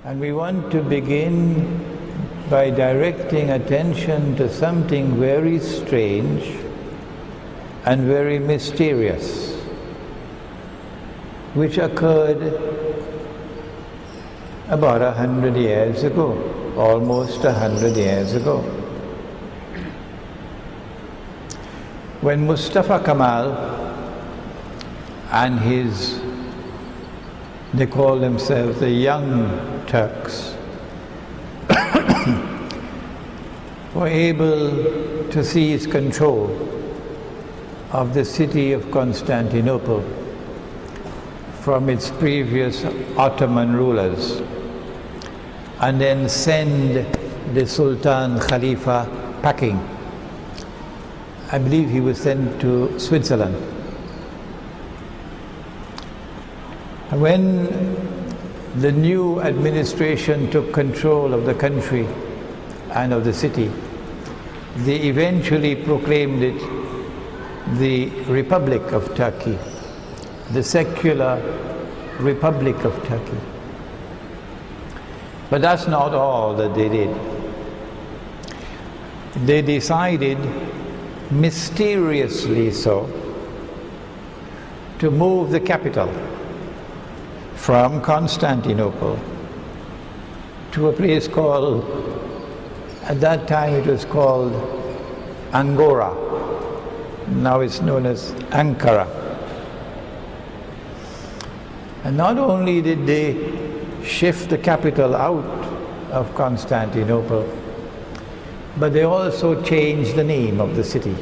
And we want to begin by directing attention to something very strange and very mysterious, which occurred about 100 years ago, almost 100 years ago. When Mustafa Kemal and his, they call themselves the Young Turks, were able to seize control of the city of Constantinople from its previous Ottoman rulers, and then send the Sultan Khalifa packing. I believe he was sent to Switzerland. When the new administration took control of the country and of the city, they eventually proclaimed it the Republic of Turkey, the secular Republic of Turkey. But that's not all that they did. They decided, mysteriously so, to move the capital from Constantinople to a place called, at that time it was called Angora. Now it's known as Ankara. And not only did they shift the capital out of Constantinople, but they also changed the name of the city.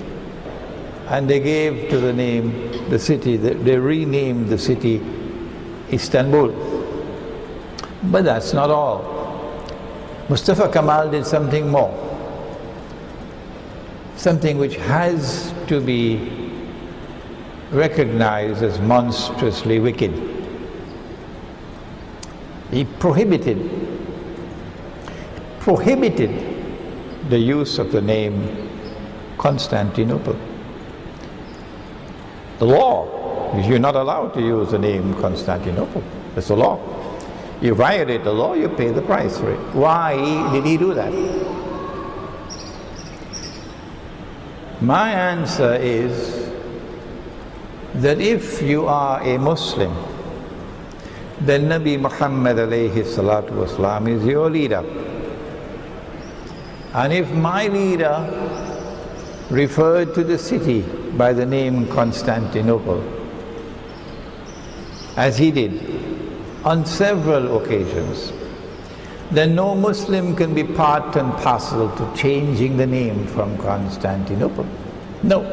And they gave to the name, the city, they renamed the city Istanbul. But that's not all. Mustafa Kemal did something more. Something which has to be recognized as monstrously wicked. He prohibited the use of the name Constantinople. The law is you're not allowed to use the name Constantinople. It's the law. You violate the law, you pay the price for it. Why did he do that? My answer is that if you are a Muslim, then Nabi Muhammad alayhi salatu wasalam is your leader. And if my leader referred to the city by the name Constantinople, as he did on several occasions, then no Muslim can be part and parcel to changing the name from Constantinople. No.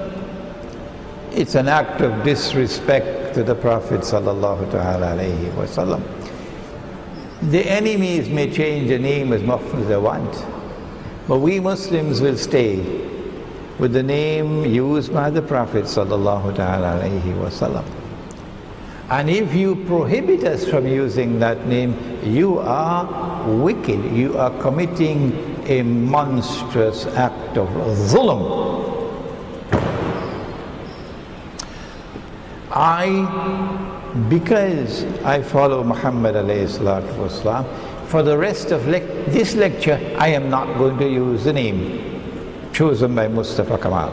It's an act of disrespect to the Prophet sallallahu ta'ala alayhi wa sallam. The enemies may change the name as much as they want, but we Muslims will stay with the name used by the Prophet sallallahu ta'ala alayhi wa sallam. And if you prohibit us from using that name, you are wicked. You are committing a monstrous act of zulm. Because I follow Muhammad alayhi salatu wasalam, for the rest of this lecture, I am not going to use the name chosen by Mustafa Kemal.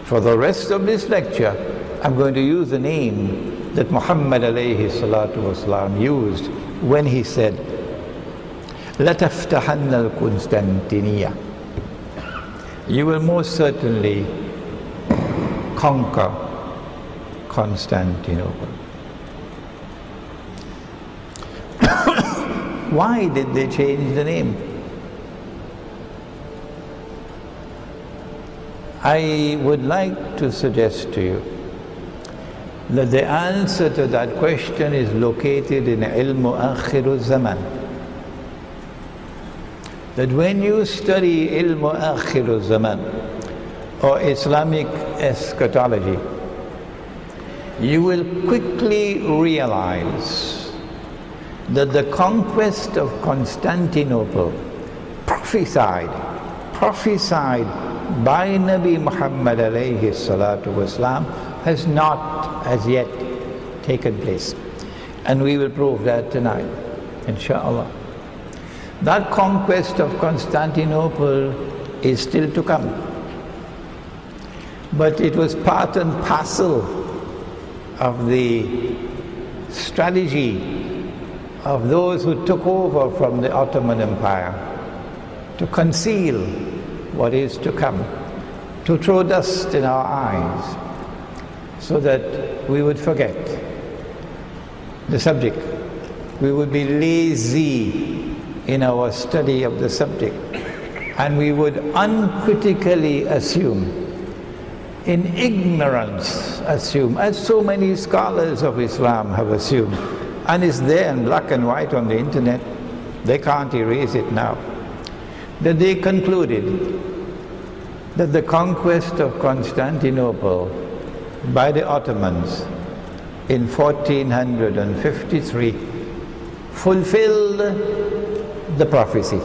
For the rest of this lecture, I'm going to use the name that Muhammad alayhi salatu wasalam used when he said, لَتَفْتَحَنَّ الْقُنْسْتَنْتِنِيَّةِ. You will most certainly conquer Constantinople. Why did they change the name? I would like to suggest to you that the answer to that question is located in ilmu Akhir Zaman. That when you study ilmu Akhir Zaman or Islamic eschatology, you will quickly realize that the conquest of Constantinople prophesied by Nabi Muhammad alayhi salatu wasalam has not as yet taken place. And we will prove that tonight. inshallah. That conquest of Constantinople is still to come. But it was part and parcel of the strategy of those who took over from the Ottoman Empire to conceal what is to come, to throw dust in our eyes so that we would forget the subject. We would be lazy in our study of the subject, and we would uncritically assume, in ignorance assume, as so many scholars of Islam have assumed, and it's there in black and white on the internet, they can't erase it now, that they concluded that the conquest of Constantinople by the Ottomans in 1453 fulfilled the prophecy.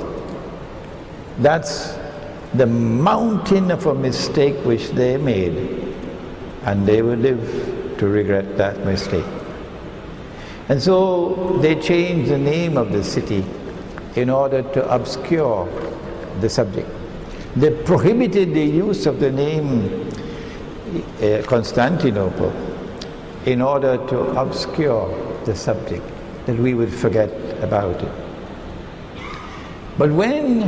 That's the mountain of a mistake which they made, and they will live to regret that mistake. And so they changed the name of the city in order to obscure the subject. They prohibited the use of the name Constantinople in order to obscure the subject, that we would forget about it. But when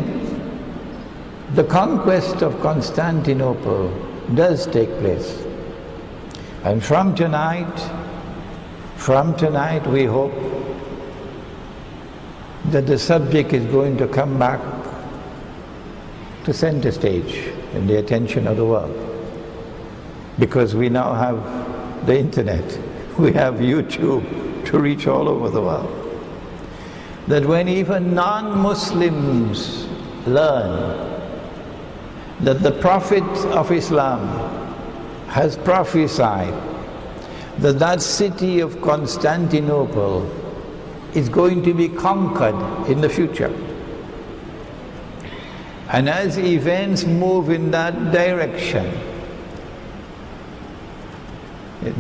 the conquest of Constantinople does take place, and from tonight we hope that the subject is going to come back to center stage in the attention of the world, because we now have the internet, we have YouTube to reach all over the world. That when even non-Muslims learn that the Prophet of Islam has prophesied that that city of Constantinople is going to be conquered in the future, and as events move in that direction,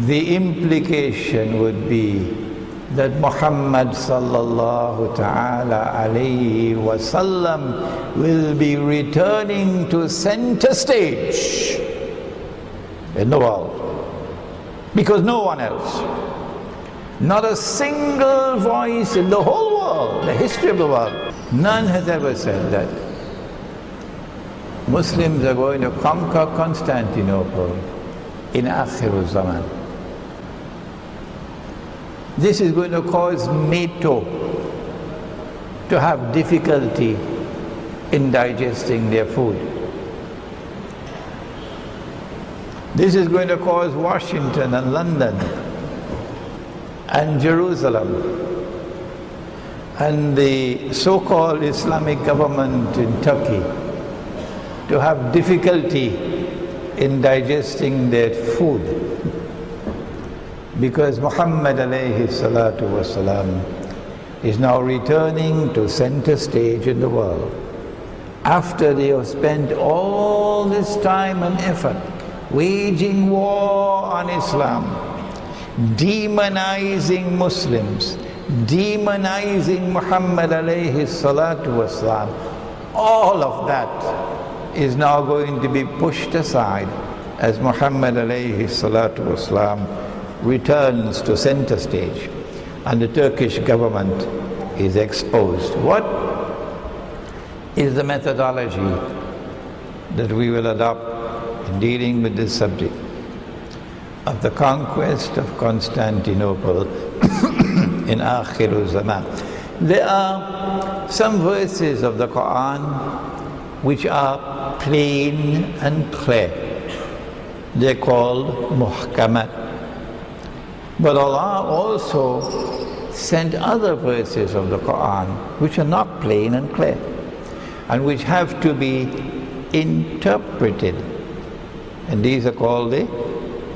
the implication would be that Muhammad sallallahu ta'ala alayhi wasallam will be returning to center stage in the world, because no one else, not a single voice in the whole world, the history of the world, none has ever said that Muslims are going to conquer Constantinople in Akhir Zaman. This is going to cause NATO to have difficulty in digesting their food. This is going to cause Washington and London and Jerusalem and the so-called Islamic government in Turkey to have difficulty in digesting their food, because Muhammad alayhi salatu wasalam is now returning to center stage in the world, after they have spent all this time and effort waging war on Islam, demonizing Muslims, demonizing Muhammad alayhi salatu wasalam. All of that is now going to be pushed aside as Muhammad alayhi salatu wasalam returns to center stage and the Turkish government is exposed. What is the methodology that we will adopt in dealing with this subject of the conquest of Constantinople in Akhir Zaman? There are some verses of the Qur'an which are plain and clear. They're called muhkamat. But Allah also sent other verses of the Qur'an which are not plain and clear, and which have to be interpreted. And these are called the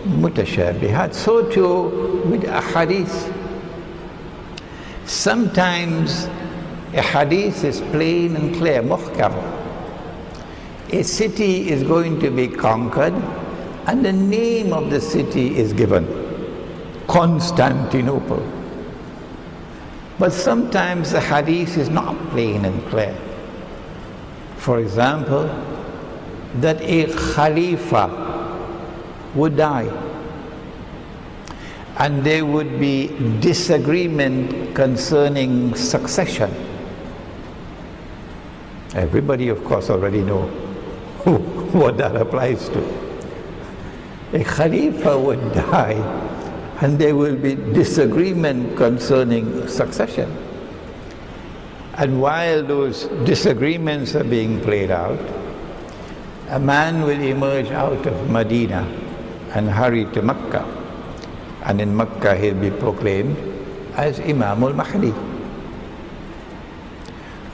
mutashabihat. So too with a hadith. Sometimes a hadith is plain and clear, muhkam. A city is going to be conquered and the name of the city is given, Constantinople. But sometimes the hadith is not plain and clear. For example, that a Khalifa would die and there would be disagreement concerning succession. Everybody, of course, already know what that applies to. A Khalifa would die and there will be disagreement concerning succession. And while those disagreements are being played out, a man will emerge out of Medina and hurry to Mecca. And in Mecca he'll be proclaimed as Imam al-Mahdi.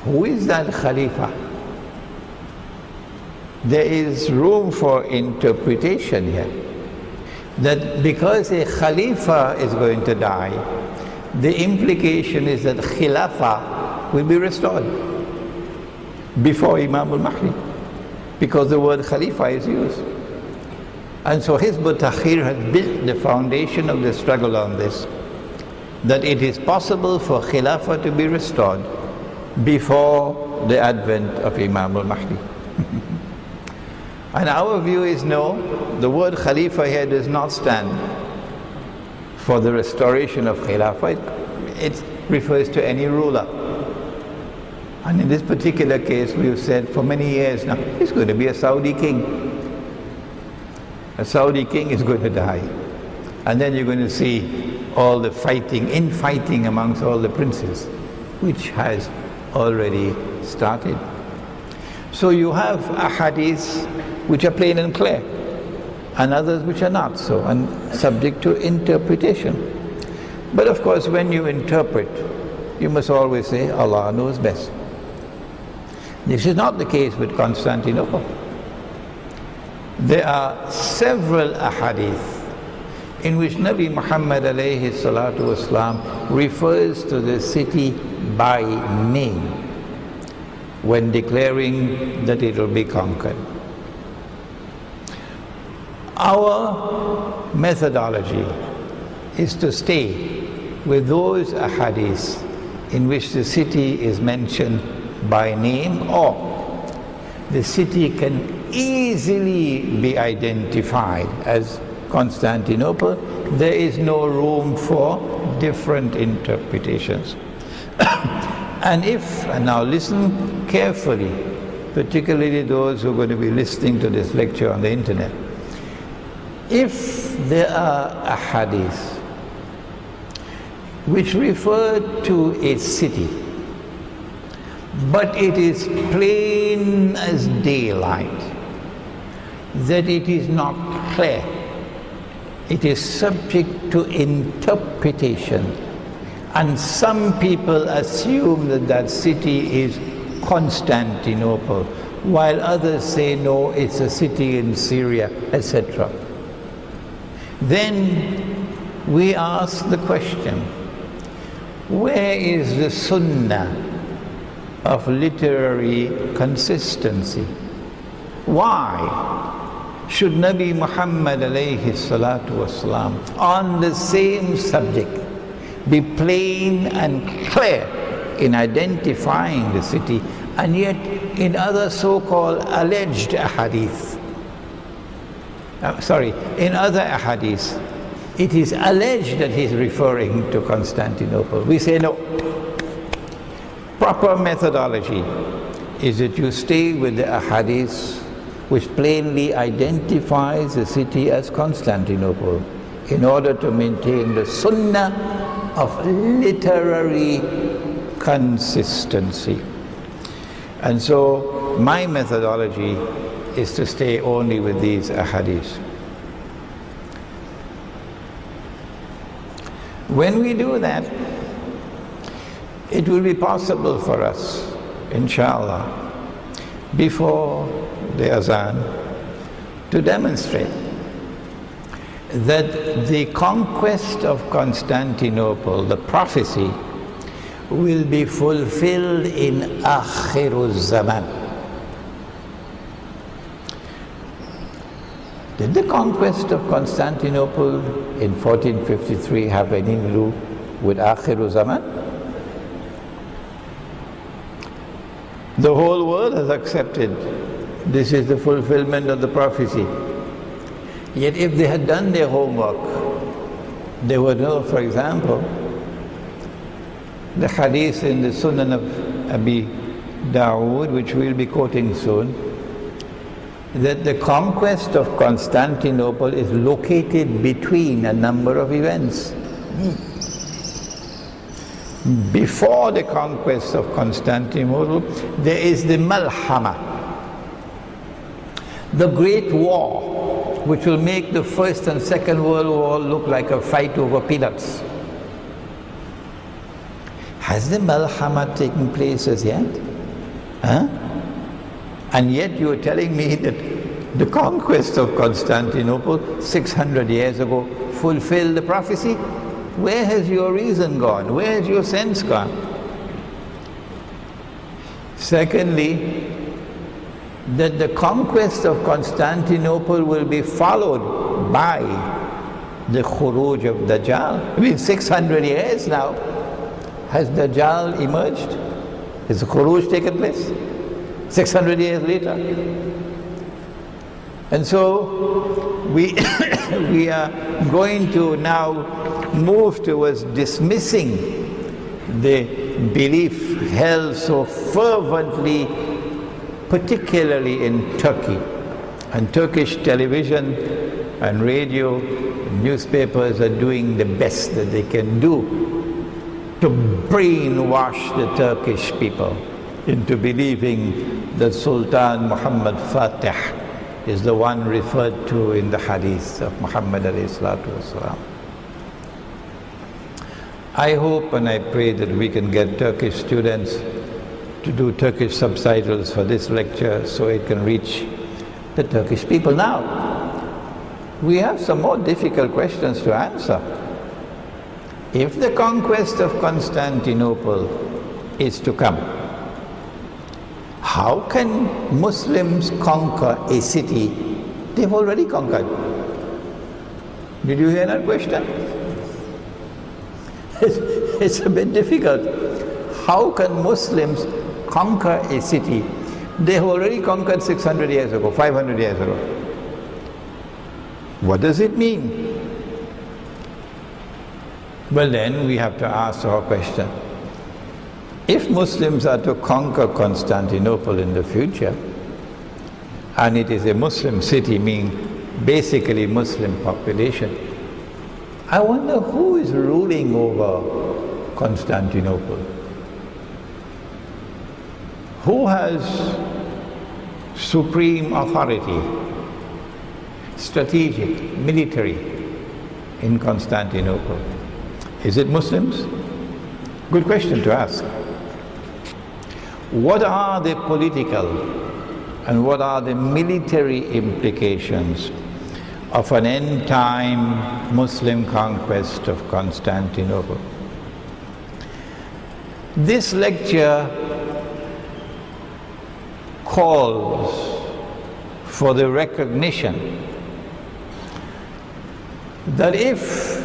Who is that Khalifa? There is room for interpretation here. That because a Khalifa is going to die, the implication is that Khilafah will be restored before Imam al-Mahdi, because the word Khalifa is used. And so Hizb ut-Tahrir has built the foundation of the struggle on this, that it is possible for Khilafah to be restored before the advent of Imam al-Mahdi. And our view is no, the word Khalifa here does not stand for the restoration of Khilafah. It refers to any ruler. And in this particular case, we have said for many years now, he's going to be a Saudi king. A Saudi king is going to die. And then you're going to see all the infighting amongst all the princes, which has already started. So you have ahadith which are plain and clear, and others which are not so, and subject to interpretation. But of course, when you interpret, you must always say, Allah knows best. This is not the case with Constantinople. There are several ahadith in which Nabi Muhammad alayhi salatu wasalam refers to the city by name when declaring that it will be conquered. Our methodology is to stay with those ahadith in which the city is mentioned by name, or the city can easily be identified as Constantinople. There is no room for different interpretations. And now listen carefully, particularly those who are going to be listening to this lecture on the internet. If there are ahadith which refer to a city, but it is plain as daylight that it is not clear, it is subject to interpretation, and some people assume that that city is Constantinople, while others say no, it's a city in Syria, etc. Then we ask the question, where is the sunnah of literary consistency? Why should Nabi Muhammad alayhi salatu wasalam on the same subject be plain and clear in identifying the city, and yet in other so-called alleged ahadith, in other ahadith, it is alleged that he's referring to Constantinople? We say no. Proper methodology is that you stay with the ahadith which plainly identifies the city as Constantinople, in order to maintain the sunnah of literary consistency. And so my methodology is to stay only with these ahadith. When we do that, it will be possible for us, inshallah, before the azan, to demonstrate that the conquest of Constantinople, the prophecy, will be fulfilled in Akhir Zaman. Did the conquest of Constantinople in 1453 have anything to do with Akhir Zaman? The whole world has accepted this is the fulfillment of the prophecy. Yet if they had done their homework, they would know, for example, the hadith in the Sunan of Abi Dawood, which we'll be quoting soon, that the conquest of Constantinople is located between a number of events. Before the conquest of Constantinople, there is the Malhama, the Great War, which will make the First and Second World War look like a fight over peanuts. Has the Malhama taken place as yet? Huh? And yet you are telling me that the conquest of Constantinople 600 years ago fulfilled the prophecy? Where has your reason gone? Where has your sense gone? Secondly, that the conquest of Constantinople will be followed by the Khuruj of Dajjal. I mean, 600 years now, has Dajjal emerged? Has the Khuruj taken place? 600 years later. And so we are going to now move towards dismissing the belief held so fervently, particularly in Turkey. And Turkish television and radio, newspapers are doing the best that they can do to brainwash the Turkish people into believing that Sultan Muhammad Fatih is the one referred to in the Hadits of Muhammad alayhi salatu wasalam. I hope and I pray that we can get Turkish students to do Turkish subtitles for this lecture so it can reach the Turkish people. Now, we have some more difficult questions to answer. If the conquest of Constantinople is to come, how can Muslims conquer a city they've already conquered? Did you hear that question? It's a bit difficult. How can Muslims conquer a city they've already conquered 600 years ago, 500 years ago? What does it mean? Well, then we have to ask our question. If Muslims are to conquer Constantinople in the future, and it is a Muslim city, meaning basically Muslim population, I wonder who is ruling over Constantinople? Who has supreme authority, strategic, military in Constantinople? Is it Muslims? Good question to ask. What are the political and what are the military implications of an end-time Muslim conquest of Constantinople? This lecture calls for the recognition that if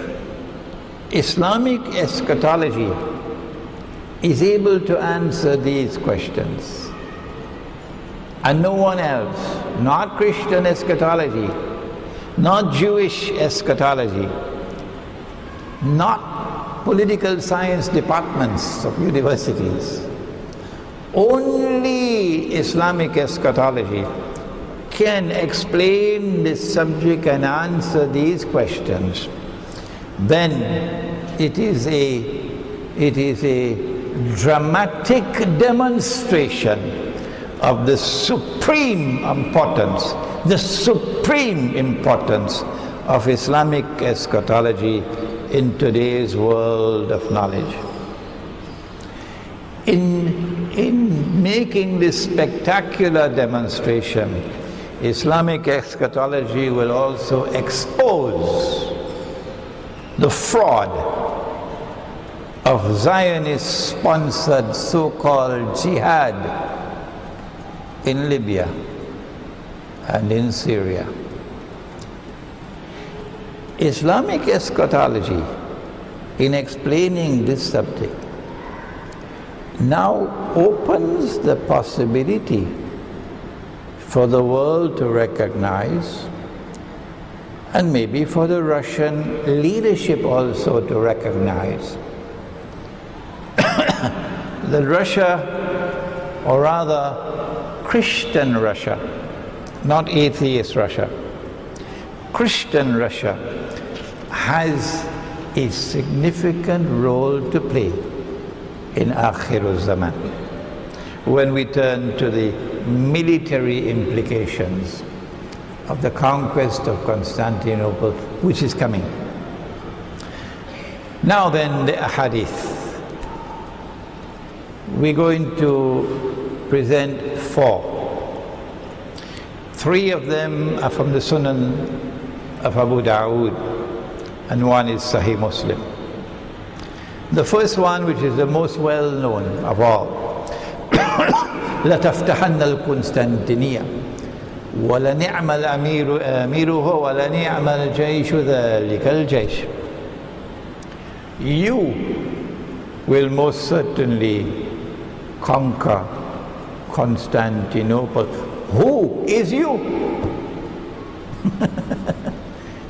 Islamic eschatology is able to answer these questions, and no one else, not Christian eschatology, not Jewish eschatology, not political science departments of universities, only Islamic eschatology can explain this subject and answer these questions, then it is a dramatic demonstration of the supreme importance of Islamic eschatology in today's world of knowledge. In making this spectacular demonstration, Islamic eschatology will also expose the fraud of Zionist-sponsored so-called jihad in Libya and in Syria. Islamic eschatology, in explaining this subject, now opens the possibility for the world to recognize, and maybe for the Russian leadership also to recognize, that Russia, or rather Christian Russia, not atheist Russia, Christian Russia has a significant role to play in Akhir Zaman, when we turn to the military implications of the conquest of Constantinople, which is coming. Now then, the Hadith. We're going to present 4. 3 of them are from the Sunan of Abu Dawood, and 1 is Sahih Muslim. The first one, which is the most well known of all, لَتَفْتَحَنَّ الْقُنْسْتَنْتِنِيَّةَ وَلَنِعْمَ الْأَمِيرُ آمِرُهُ وَلَنِعْمَ الْجَيْشُ ذَلِكَ الْجَيْشُ. You will most certainly conquer Constantinople. Who is you?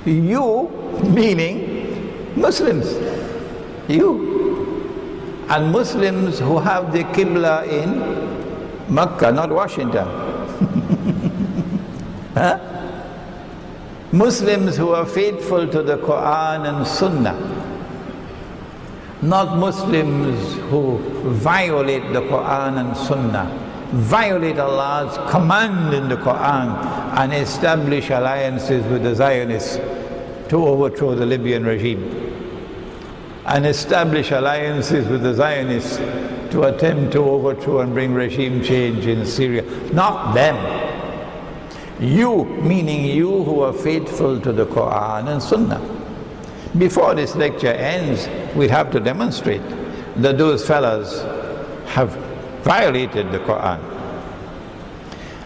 You meaning Muslims. You. And Muslims who have the Qibla in Makkah, not Washington. Huh? Muslims who are faithful to the Qur'an and Sunnah. Not Muslims who violate the Qur'an and Sunnah, violate Allah's command in the Qur'an, and establish alliances with the Zionists to overthrow the Libyan regime, and establish alliances with the Zionists to attempt to overthrow and bring regime change in Syria. Not them. You, meaning you who are faithful to the Qur'an and Sunnah. Before this lecture ends, we have to demonstrate that those fellas have violated the Qur'an.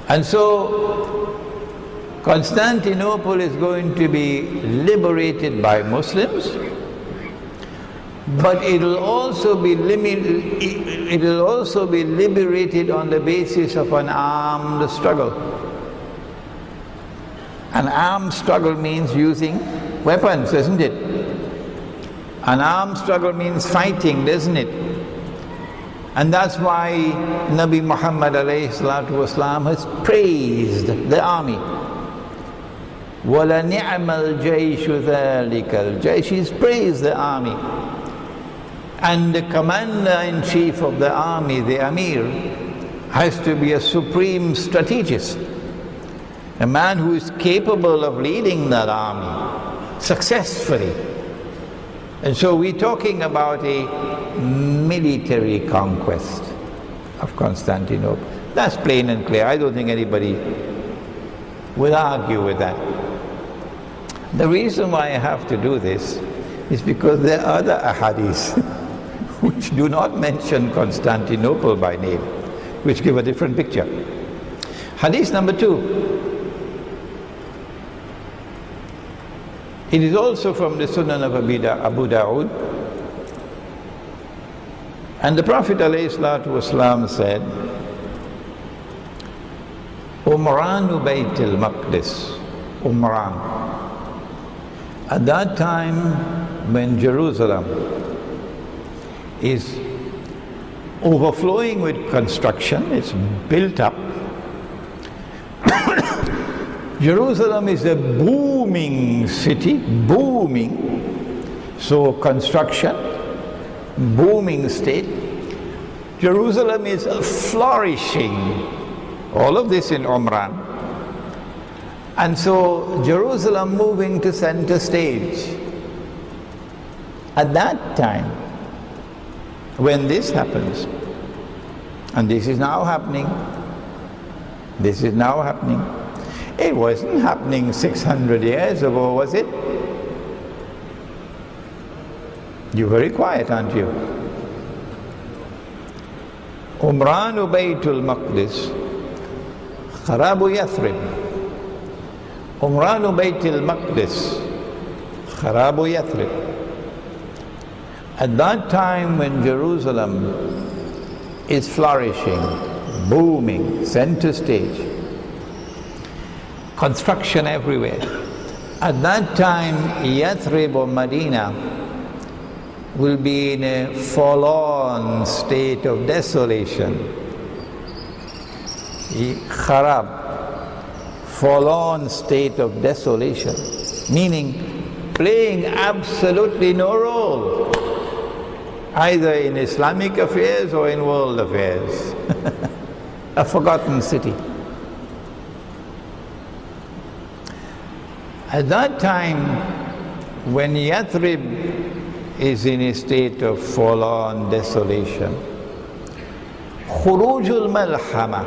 And so Constantinople is going to be liberated by Muslims, but it'll also be liberated on the basis of an armed struggle. An armed struggle means using weapons, isn't it? An armed struggle means fighting, doesn't it? And that's why Nabi Muhammad ﷺ has praised the army. وَلَنِعْمَ الْجَيْشُ ذَلِكَ الْجَيْشُ. He's praised the army. And the commander-in-chief of the army, the Amir, has to be a supreme strategist. A man who is capable of leading that army successfully. And so we're talking about a military conquest of Constantinople. That's plain and clear. I don't think anybody will argue with that. The reason why I have to do this is because there are other ahadith which do not mention Constantinople by name, which give a different picture. Hadith number 2. It is also from the Sunan of Abu Dawood. And the Prophet ﷺ said, Umranu Bayt al-Maqdis, Umran. At that time when Jerusalem is overflowing with construction, it's built up. Jerusalem is a booming city, booming. So construction, booming state. Jerusalem is flourishing. All of this in Umran. And so Jerusalem moving to center stage. At that time, when this happens, and this is now happening, it wasn't happening 600 years ago, was it? You're very quiet, aren't you? Umranu Baytul Maqdis, Kharabu Yathrib. Umranu Baytul Maqdis, Kharabu Yathrib. At that time when Jerusalem is flourishing, booming, center stage. Construction everywhere. At that time, Yathrib or Medina will be in a forlorn state of desolation. Kharab, forlorn state of desolation, meaning playing absolutely no role, either in Islamic affairs or in world affairs. A forgotten city. At that time, when Yathrib is in a state of forlorn desolation, Khurujul Malhama,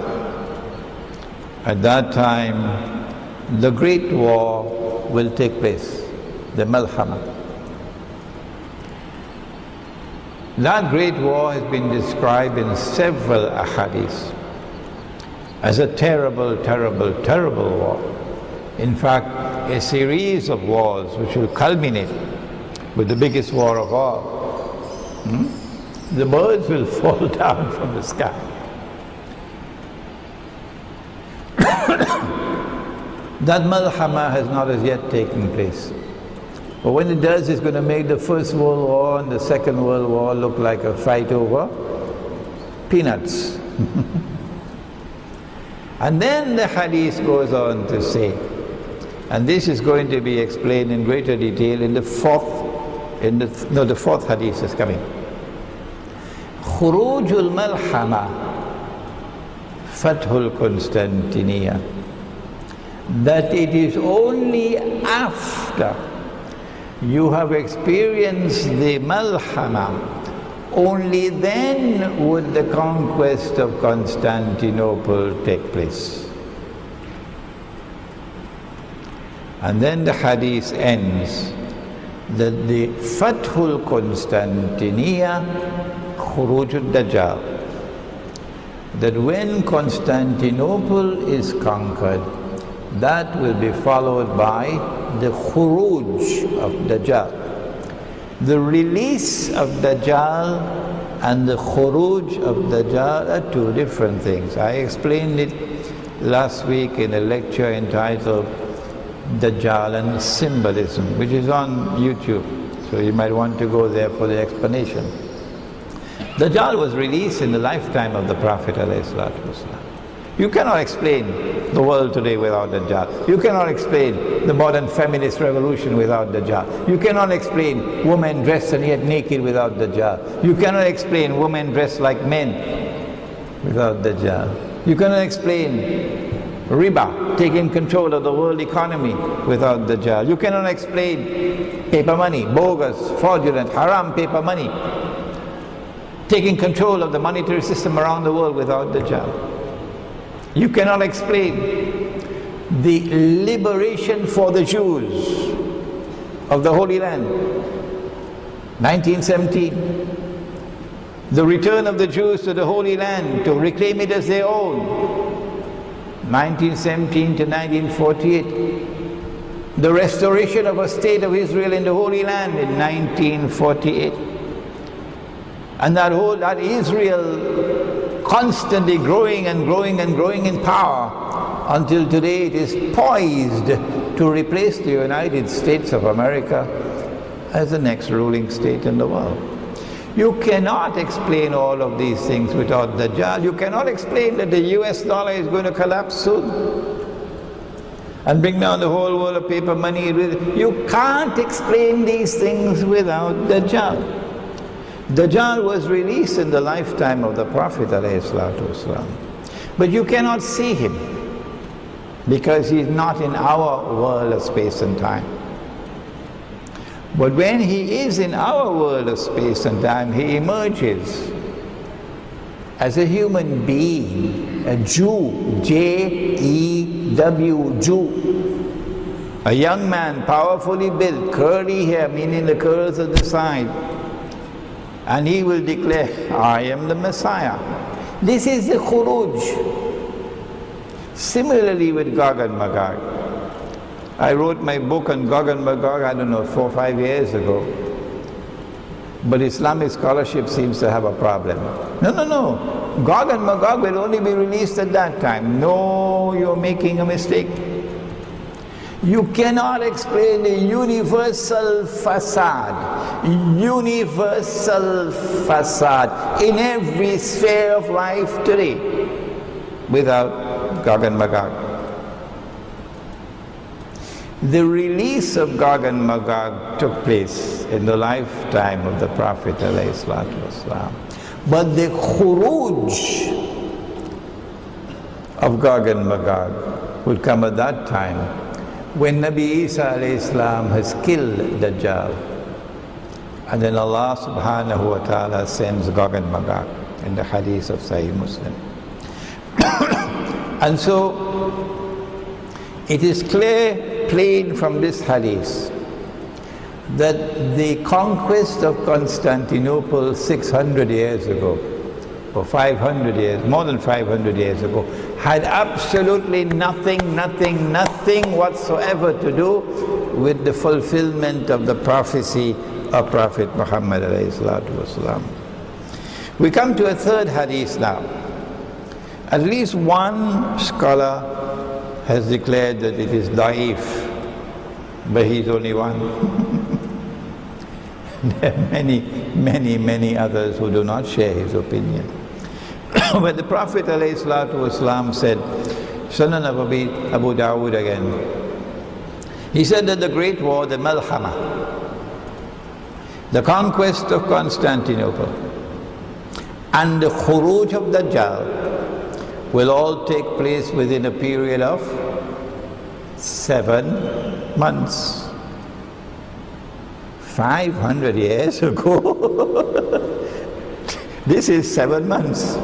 at that time, the great war will take place, the Malhama. That great war has been described in several ahadith as a terrible, terrible, terrible war. In fact, a series of wars which will culminate with the biggest war of all. The birds will fall down from the sky. That Malhama has not as yet taken place. But when it does, it's going to make the First World War and the Second World War look like a fight over peanuts. And then the hadith goes on to say, and this is going to be explained in greater detail in the fourth hadith is coming. Khurujul Malhama, Fathul Constantinia. That it is only after you have experienced the Malhama, only then would the conquest of Constantinople take place. And then the hadith ends that the Fathul Constantinia, Khurujul Dajjal, that when Constantinople is conquered, that will be followed by the Khuruj of Dajjal. The release of Dajjal and the Khuruj of Dajjal are two different things. I explained it last week in a lecture entitled Dajjal and Symbolism, which is on YouTube, so you might want to go there for the explanation. Dajjal was released in the lifetime of the Prophet ﷺ. You cannot explain the world today without Dajjal. You cannot explain the modern feminist revolution without Dajjal. You cannot explain women dressed and yet naked without Dajjal. You cannot explain women dressed like men without Dajjal. You cannot explain riba, taking control of the world economy without Dajjal. You cannot explain paper money, bogus, fraudulent, haram paper money, taking control of the monetary system around the world without Dajjal. You cannot explain the liberation for the Jews of the Holy Land, 1917. The return of the Jews to the Holy Land to reclaim it as their own, 1917 to 1948. The restoration of a state of Israel in the Holy Land in 1948. And that Israel constantly growing and growing and growing in power until today it is poised to replace the United States of America as the next ruling state in the world. You cannot explain all of these things without Dajjal. You cannot explain that the US dollar is going to collapse soon and bring down the whole world of paper money. You can't explain these things without Dajjal. Dajjal was released in the lifetime of the Prophet ﷺ. But you cannot see him because he's not in our world of space and time. But when he is in our world of space and time, he emerges as a human being, a Jew, J-E-W, Jew. A young man, powerfully built, curly hair, meaning the curls at the side. And he will declare, I am the Messiah. This is the Khuruj. Similarly with Gog and Magog. I wrote my book on Gog and Magog, I don't know, 4 or 5 years ago. But Islamic scholarship seems to have a problem. No. Gog and Magog will only be released at that time. No, you're making a mistake. You cannot explain the universal facade in every sphere of life today without Gog and Magog. The release of Gog and Magog took place in the lifetime of the Prophet ﷺ. But the khuruj of Gog and Magog will come at that time when Nabi Isa ﷺ has killed Dajjal. And then Allah subhanahu wa ta'ala sends Gog and Magog in the hadith of Sahih Muslim. And so it is plain from this hadith that the conquest of Constantinople 600 years ago, or 500 years, more than 500 years ago, had absolutely nothing whatsoever to do with the fulfillment of the prophecy of Prophet Muhammad ﷺ. We come to a third hadith now. At least one scholar has declared that it is da'if, but he's only one. There are many others who do not share his opinion. But the Prophet ﷺ said, Sunan of Abu Dawood again, he said that the Great War, the Malhama, the conquest of Constantinople, and the khuruj of Dajjal will all take place within a period of 7 months. 500 years ago. This is 7 months.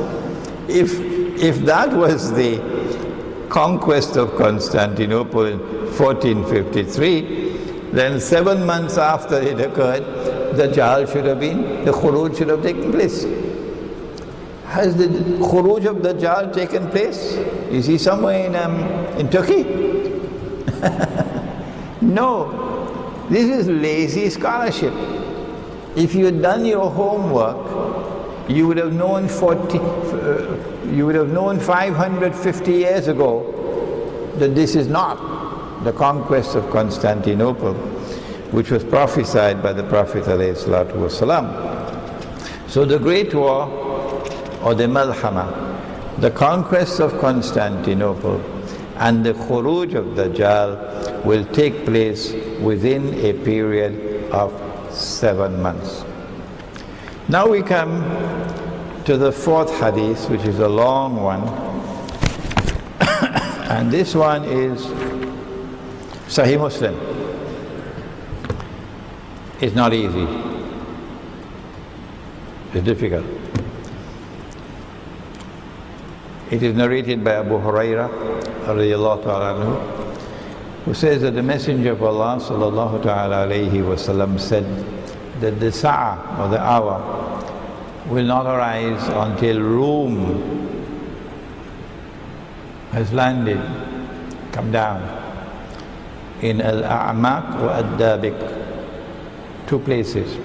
If that was the conquest of Constantinople in 1453, then 7 months after it occurred, the khuruj should have taken place. Has the khuruj of Dajjal taken place? Is he somewhere in Turkey? No. This is lazy scholarship. If you had done your homework, you would have known 550 years ago that this is not the conquest of Constantinople, which was prophesied by the Prophet ﷺ. So the Great War, or the Malhama, the conquest of Constantinople and the khuruj of Dajjal will take place within a period of 7 months. Now we come to the fourth hadith, which is a long one. And this one is Sahih Muslim. It's not easy. It's difficult. It is narrated by Abu Huraira radiyallahu ta'ala anhu, who says that the Messenger of Allah sallallahu ta'ala alayhi wa sallam said that the sa'ah, or the hour, will not arise until Rome has landed, come down, in Al-A'maq wa Ad-Dabiq, 2 places.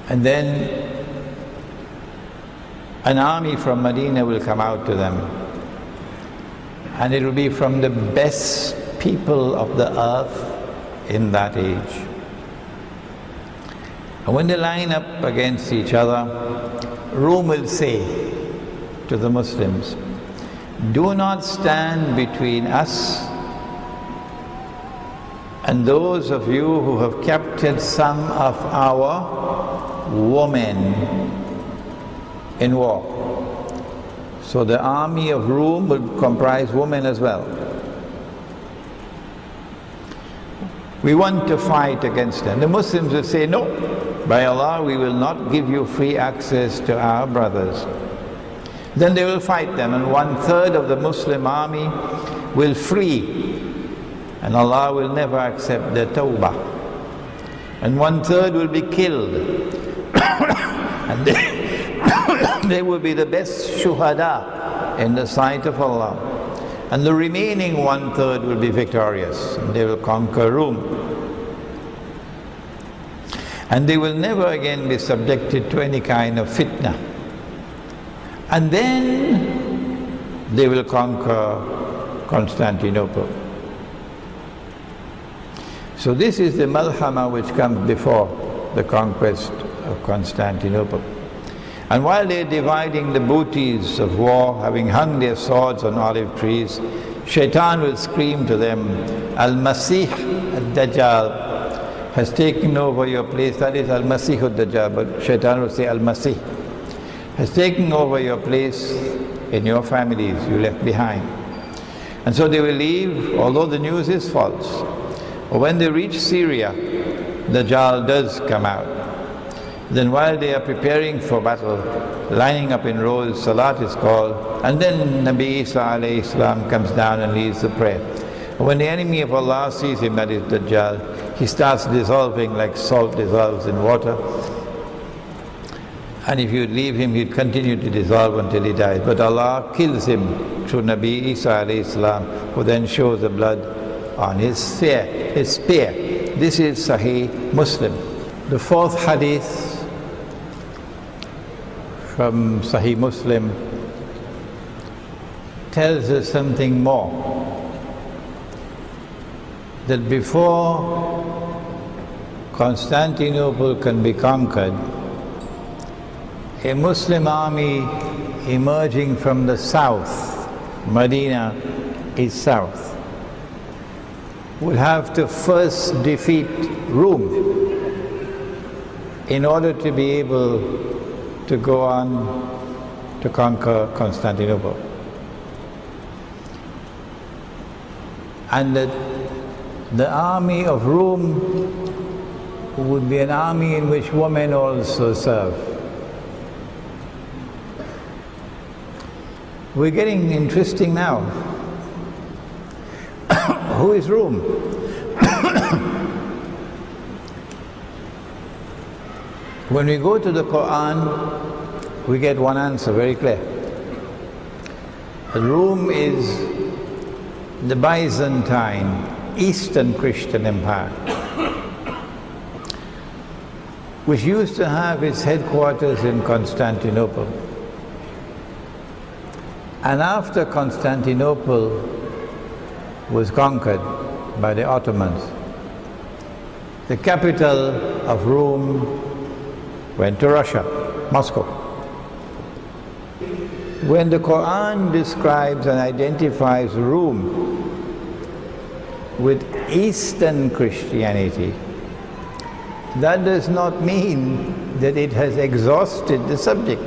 And then an army from Medina will come out to them, and it will be from the best people of the earth in that age. And when they line up against each other, Rome will say to the Muslims, "Do not stand between us and those of you who have captured some of our women in war." So the army of Rome will comprise women as well. We want to fight against them. The Muslims will say, "No, by Allah, we will not give you free access to our brothers." Then they will fight them, and 1/3 of the Muslim army will flee, and Allah will never accept their tawbah. And 1/3 will be killed, and they will be the best shuhada in the sight of Allah. And the remaining 1/3 will be victorious, and they will conquer Rome. And they will never again be subjected to any kind of fitna. And then they will conquer Constantinople. So this is the malhama which comes before the conquest of Constantinople. And while they're dividing the booties of war, having hung their swords on olive trees, Shaitan will scream to them, Al-Masih Ad-Dajjal has taken over your place. That is Al-Masih Ad-Dajjal, but Shaitan will say Al-Masih has taken over your place in your families you left behind. And so they will leave, although the news is false. When they reach Syria, Dajjal does come out. Then while they are preparing for battle, lining up in rows, Salat is called, and then Nabi Isa alayhi salam comes down and leads the prayer. When the enemy of Allah sees him, that is Dajjal, he starts dissolving like salt dissolves in water. And if you leave him, he'd continue to dissolve until he dies. But Allah kills him through Nabi Isa alayhi salam, who then shows the blood on his spear. This is Sahih Muslim. The fourth hadith from Sahih Muslim tells us something more. That before Constantinople can be conquered, a Muslim army emerging from the south, Medina is south, would have to first defeat Rome in order to be able to go on to conquer Constantinople. And the army of Rome would be an army in which women also serve. We're getting interesting now. Who is Rome? When we go to the Qur'an, we get one answer very clear. Rome is the Byzantine, Eastern Christian Empire, which used to have its headquarters in Constantinople. And after Constantinople was conquered by the Ottomans, the capital of Rome went to Russia, Moscow. When the Qur'an describes and identifies Rome with Eastern Christianity, that does not mean that it has exhausted the subject.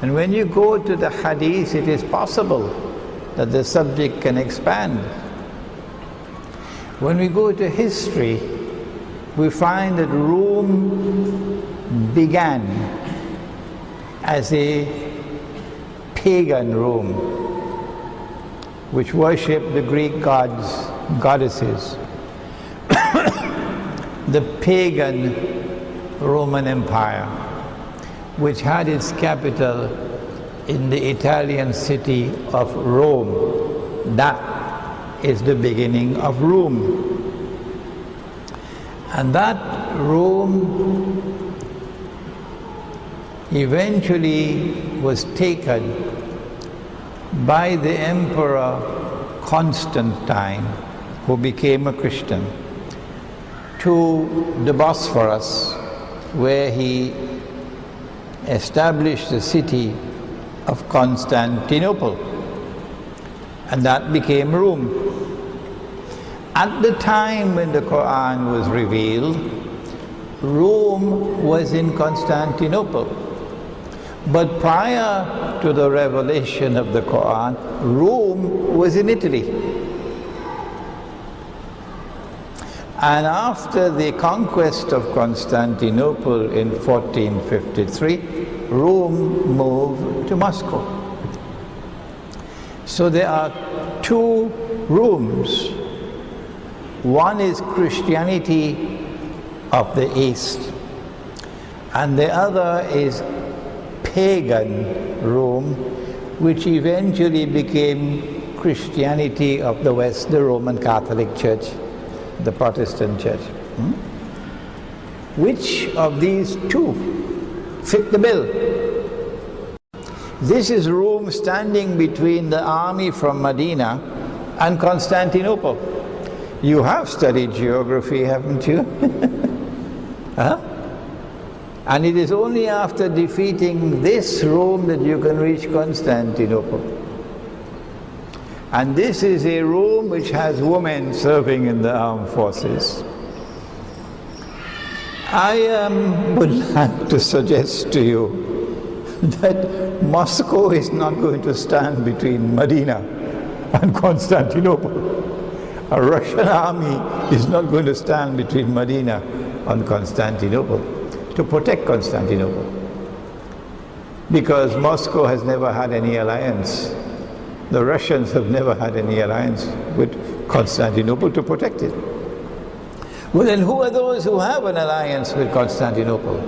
And when you go to the Hadith, it is possible that the subject can expand. When we go to history, we find that Rome began as a pagan Rome, which worshipped the Greek gods, goddesses. The pagan Roman Empire, which had its capital in the Italian city of Rome. That is the beginning of Rome. And that Rome eventually was taken by the Emperor Constantine, who became a Christian, to the Bosphorus, where he established the city of Constantinople, and that became Rome. At the time when the Qur'an was revealed, Rome was in Constantinople. But prior to the revelation of the Qur'an, Rome was in Italy. And after the conquest of Constantinople in 1453, Rome moved to Moscow. So there are two Romes. One is Christianity of the East, and the other is pagan Rome, which eventually became Christianity of the West, the Roman Catholic Church, the Protestant Church. Which of these two fit the bill? This is Rome standing between the army from Medina and Constantinople. You have studied geography, haven't you? Huh? And it is only after defeating this Rome that you can reach Constantinople. And this is a Rome which has women serving in the armed forces. I would like to suggest to you that Moscow is not going to stand between Medina and Constantinople. A Russian army is not going to stand between Medina and Constantinople to protect Constantinople, because Moscow has never had any alliance. The Russians have never had any alliance with Constantinople to protect it. Well, then who are those who have an alliance with Constantinople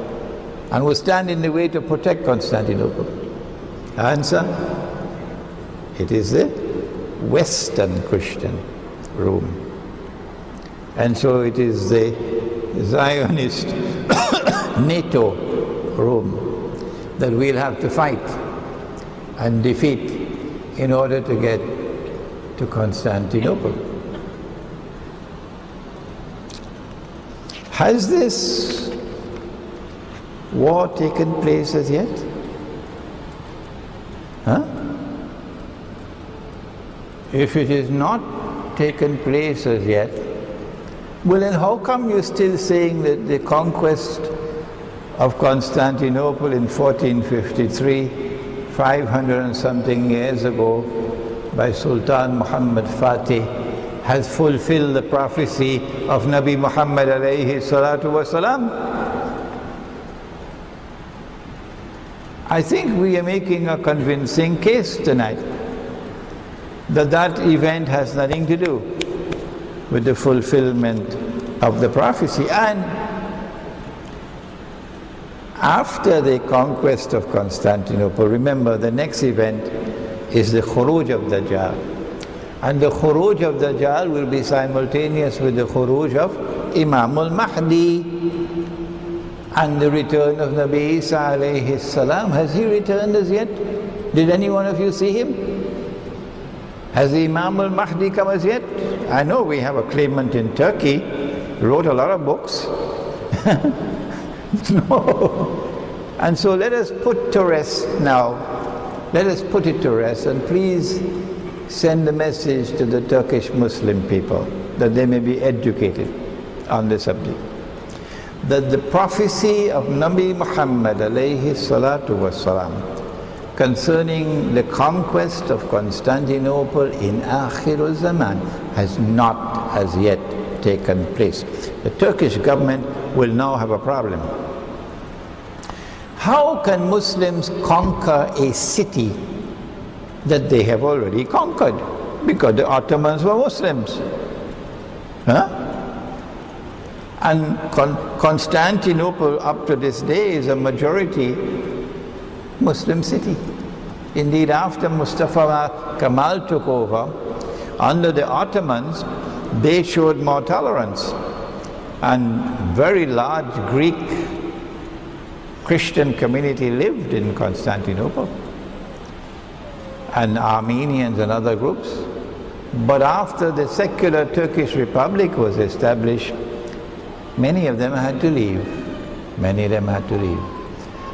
and will stand in the way to protect Constantinople? Answer: it is the Western Christian Rome. And so it is the Zionist NATO Rome that we'll have to fight and defeat in order to get to Constantinople. Has this war taken place as yet? Huh? If it is not taken place as yet, well then how come you're still saying that the conquest of Constantinople in 1453, 500 and something years ago, by Sultan Al-Fatih, has fulfilled the prophecy of Nabi Muhammad alayhi salatu wasalam? I think we are making a convincing case tonight that that event has nothing to do with the fulfillment of the prophecy. And after the conquest of Constantinople, remember the next event is the Khuruj of Dajjal. And the Khuruj of Dajjal will be simultaneous with the Khuruj of Imam al-Mahdi and the return of Nabi Isa alayhi salam. Has he returned as yet? Did any one of you see him? Has the Imam al-Mahdi come as yet? I know we have a claimant in Turkey, wrote a lot of books. No. And so let us put to rest now, let us put it to rest, and please send a message to the Turkish Muslim people that they may be educated on the subject. That the prophecy of Nabi Muhammad alayhi salatu wassalam concerning the conquest of Constantinople in Akhir Zaman has not as yet taken place. The Turkish government will now have a problem. How can Muslims conquer a city that they have already conquered? Because the Ottomans were Muslims. Huh? And Constantinople up to this day is a majority Muslim city. Indeed, after Mustafa Kemal took over, under the Ottomans, they showed more tolerance. And very large Greek Christian community lived in Constantinople, and Armenians and other groups. But after the secular Turkish Republic was established, many of them had to leave. Many of them had to leave.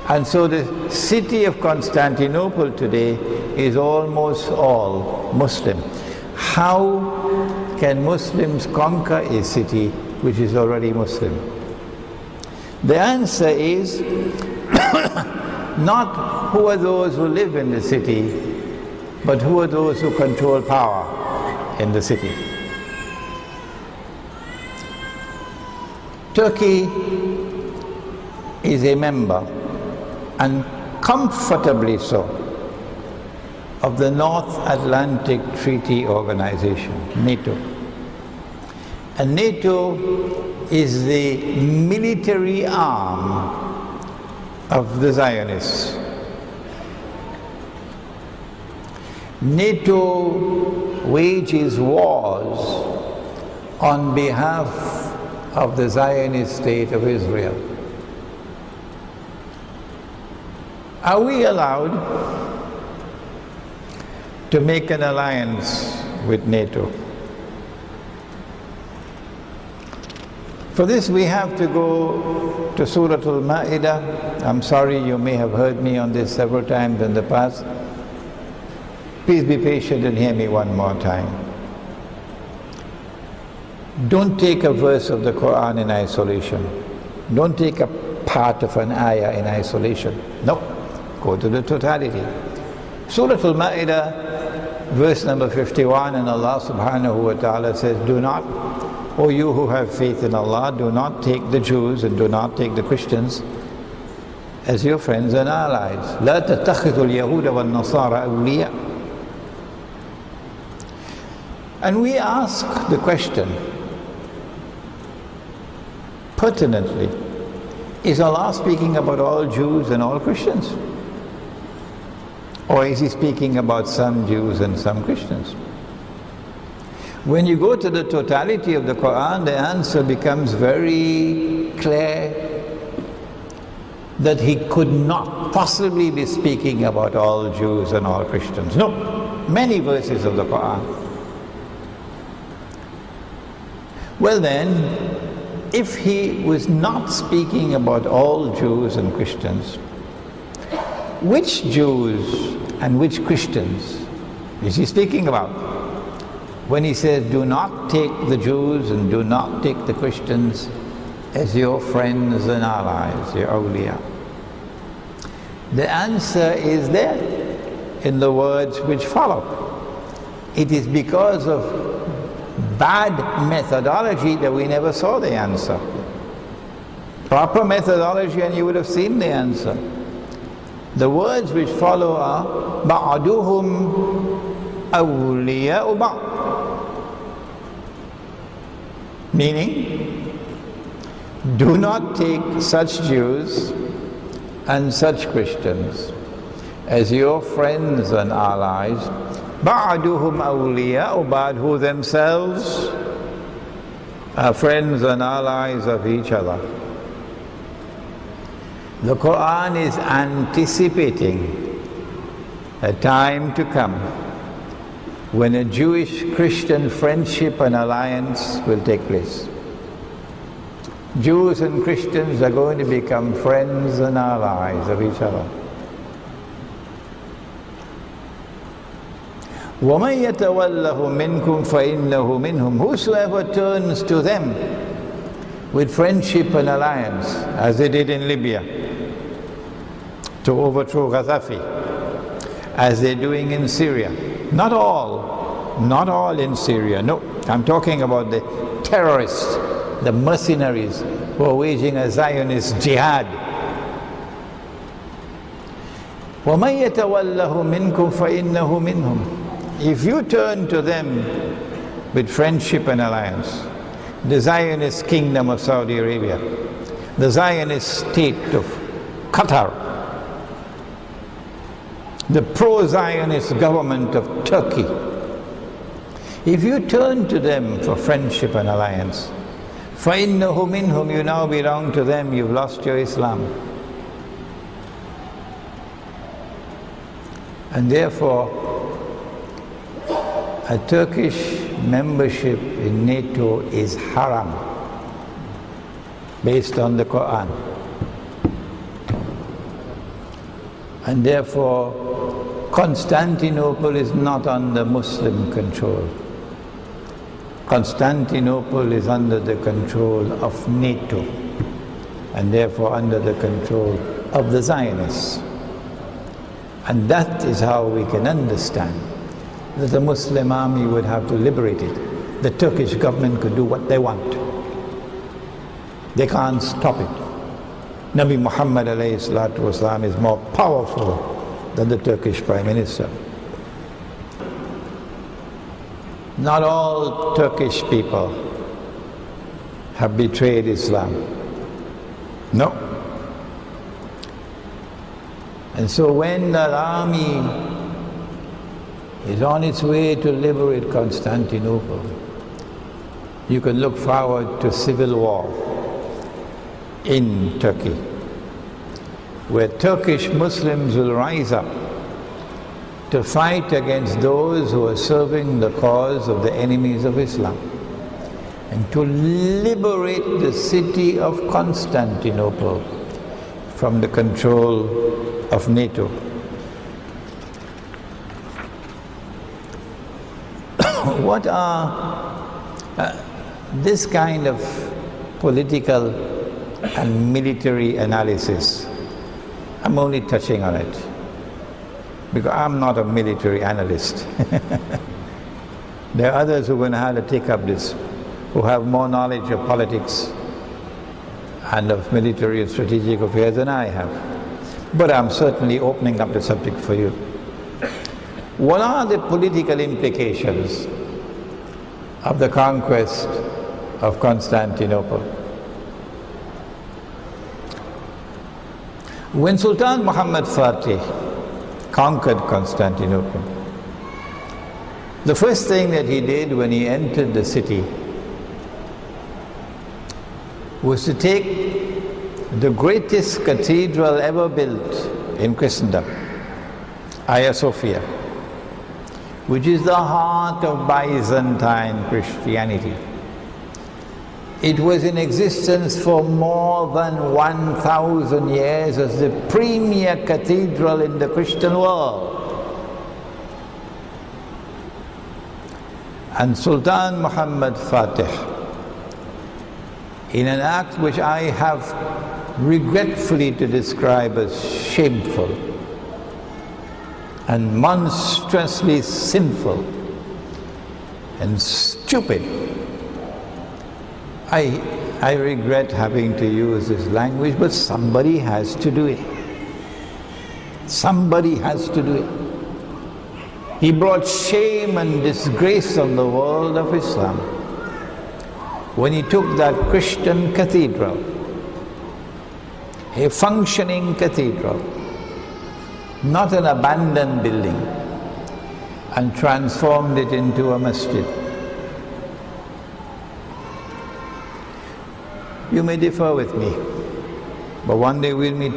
And so the city of Constantinople today is almost all Muslim. How can Muslims conquer a city which is already Muslim? The answer is not who are those who live in the city, but who are those who control power in the city. Turkey is a member, and comfortably so, of the North Atlantic Treaty Organization, NATO. And NATO is the military arm of the Zionists. NATO wages wars on behalf of the Zionist state of Israel. Are we allowed to make an alliance with NATO? For this we have to go to Surah Al-Ma'idah. I'm sorry, you may have heard me on this several times in the past. Please be patient and hear me one more time. Don't take a verse of the Qur'an in isolation. Don't take a part of an ayah in isolation. No, go to the totality. Surah Al-Ma'idah, verse number 51, and Allah subhanahu wa ta'ala says, do not, O you who have faith in Allah, do not take the Jews and do not take the Christians as your friends and allies. لا تتخذوا اليهود والنصارى أولياء. And we ask the question, pertinently, is Allah speaking about all Jews and all Christians? Or is He speaking about some Jews and some Christians? When you go to the totality of the Qur'an, the answer becomes very clear that He could not possibly be speaking about all Jews and all Christians. No, many verses of the Qur'an. Well then, if He was not speaking about all Jews and Christians, which Jews and which Christians is He speaking about? When He says, do not take the Jews and do not take the Christians as your friends and allies, your awliya. The answer is there in the words which follow. It is because of bad methodology that we never saw the answer. Proper methodology and you would have seen the answer. The words which follow are ba'duhum awliya'u ba'd. Meaning, do not take such Jews and such Christians as your friends and allies, ba'duhum awliya'u ba'd, who themselves are friends and allies of each other. The Qur'an is anticipating a time to come when a Jewish-Christian friendship and alliance will take place. Jews and Christians are going to become friends and allies of each other. وَمَنْ يَتَوَلَّهُ مِنْكُمْ فَإِنَّهُ مِنْهُمْ. Whosoever turns to them with friendship and alliance, as they did in Libya, to overthrow Gaddafi, as they're doing in Syria. Not all in Syria, no. I'm talking about the terrorists, the mercenaries who are waging a Zionist jihad. وَمَنْ يَتَوَلَّهُ مِنْكُمْ فَإِنَّهُ مِنْهُمْ. If you turn to them with friendship and alliance, the Zionist kingdom of Saudi Arabia, the Zionist state of Qatar, the pro-Zionist government of Turkey, if you turn to them for friendship and alliance, فَإِنَّهُ مِنْهُمْ, you now belong to them, you've lost your Islam. And therefore, a Turkish membership in NATO is haram, based on the Qur'an. And therefore, Constantinople is not under Muslim control. Constantinople is under the control of NATO, and therefore under the control of the Zionists. And that is how we can understand that the Muslim army would have to liberate it. The Turkish government could do what they want. They can't stop it. Nabi Muhammad alayhi salatu wasalam is more powerful than the Turkish Prime Minister. Not all Turkish people have betrayed Islam. No. And so when that army is on its way to liberate Constantinople, you can look forward to civil war in Turkey, where Turkish Muslims will rise up to fight against those who are serving the cause of the enemies of Islam, and to liberate the city of Constantinople from the control of NATO. What are this kind of political and military analysis? I'm only touching on it because I'm not a military analyst. There are others who are going to have to take up this, who have more knowledge of politics and of military and strategic affairs than I have. But I'm certainly opening up the subject for you. What are the political implications of the conquest of Constantinople? When Sultan Muhammad Fatih conquered Constantinople, the first thing that he did when he entered the city was to take the greatest cathedral ever built in Christendom, Hagia Sophia, which is the heart of Byzantine Christianity. It was in existence for more than 1,000 years as the premier cathedral in the Christian world. And Sultan Muhammad Fatih, in an act which I have regretfully to describe as shameful and monstrously sinful and stupid, I regret having to use this language, but somebody has to do it. Somebody has to do it. He brought shame and disgrace on the world of Islam when he took that Christian cathedral, a functioning cathedral, not an abandoned building, and transformed it into a masjid. You may differ with me, but one day we'll meet.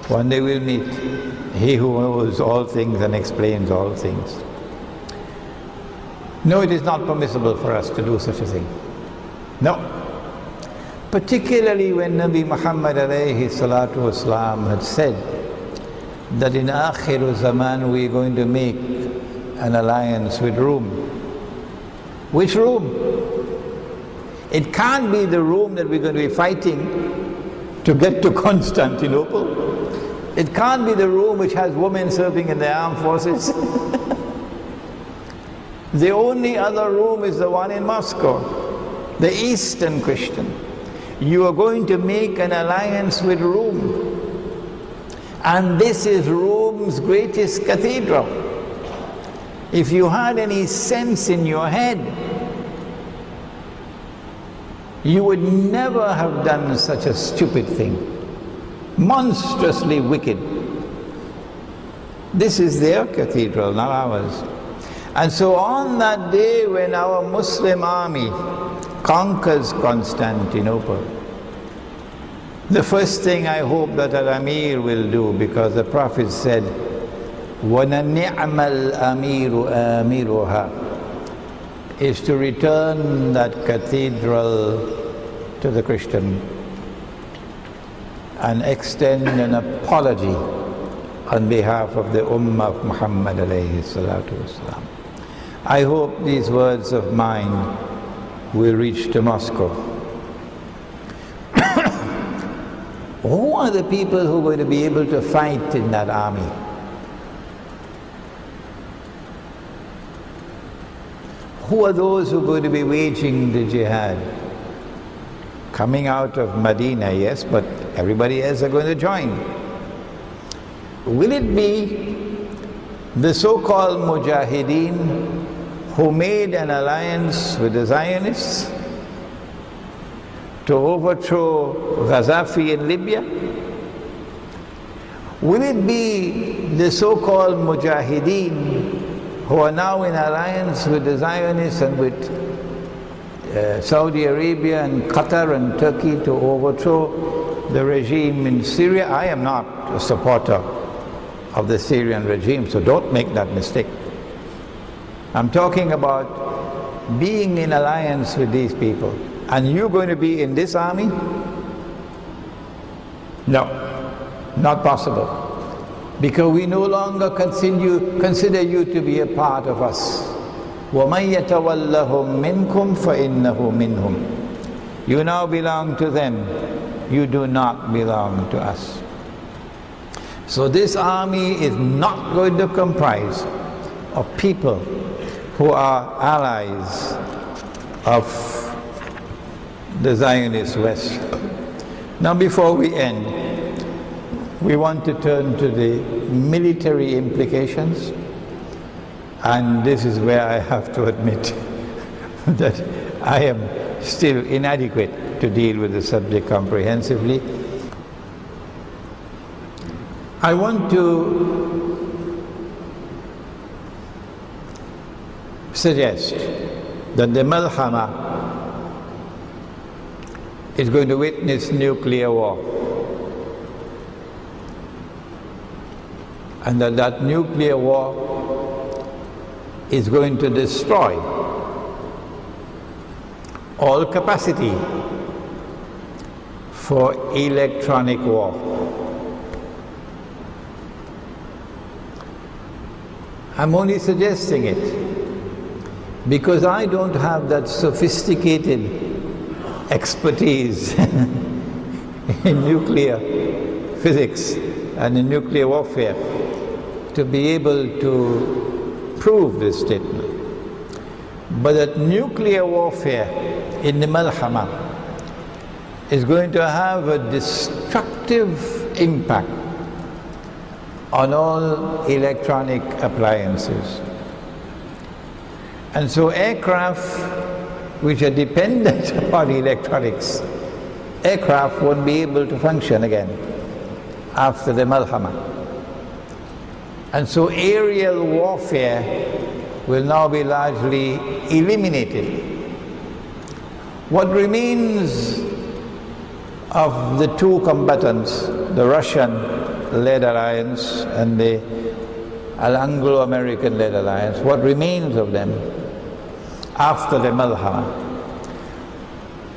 One day we'll meet He who knows all things and explains all things. No, it is not permissible for us to do such a thing. No. Particularly when Nabi Muhammad alayhi salatu wasalam had said that in Akhir Zaman we are going to make an alliance with Rome. Which Rome? It can't be the Rome that we're going to be fighting to get to Constantinople. It can't be the Rome which has women serving in the armed forces. The only other Rome is the one in Moscow, the Eastern Christian. You are going to make an alliance with Rome. And this is Rome's greatest cathedral. If you had any sense in your head, you would never have done such a stupid thing. Monstrously wicked. This is their cathedral, not ours. And so on that day when our Muslim army conquers Constantinople, the first thing I hope that an Amir will do, because the Prophet said, وَنَنِعْمَ الْأَمِيرُ آمِرُهَا, is to return that cathedral to the Christian and extend an apology on behalf of the Ummah of Muhammad alayhi salatu wasalam. I hope these words of mine will reach to Moscow. Who are the people who are going to be able to fight in that army? Who are those who are going to be waging the jihad? Coming out of Medina, yes, but everybody else are going to join. Will it be the so-called Mujahideen who made an alliance with the Zionists to overthrow Gaddafi in Libya? Will it be the so-called Mujahideen who are now in alliance with the Zionists and with Saudi Arabia and Qatar and Turkey to overthrow the regime in Syria. I am not a supporter of the Syrian regime, so don't make that mistake. I'm talking about being in alliance with these people. And you going to be in this army? No, not possible. Because we no longer consider you to be a part of us. وَمَنْ يَتَوَلَّهُمْ مِنْكُمْ فَإِنَّهُ مِنْهُمْ. You now belong to them. You do not belong to us. So this army is not going to comprise of people who are allies of the Zionist West. Now before we end, we want to turn to the military implications, and this is where I have to admit that I am still inadequate to deal with the subject comprehensively. I want to suggest that the Malhama is going to witness nuclear war, and that nuclear war is going to destroy all capacity for electronic war. I'm only suggesting it because I don't have that sophisticated expertise in nuclear physics and in nuclear warfare to be able to prove this statement. But that nuclear warfare in the Malhama is going to have a destructive impact on all electronic appliances. And so aircraft which are dependent upon electronics, aircraft won't be able to function again after the Malhama. And so aerial warfare will now be largely eliminated. What remains of the two combatants, the Russian-led alliance and the Anglo-American-led alliance, what remains of them after the Malhama?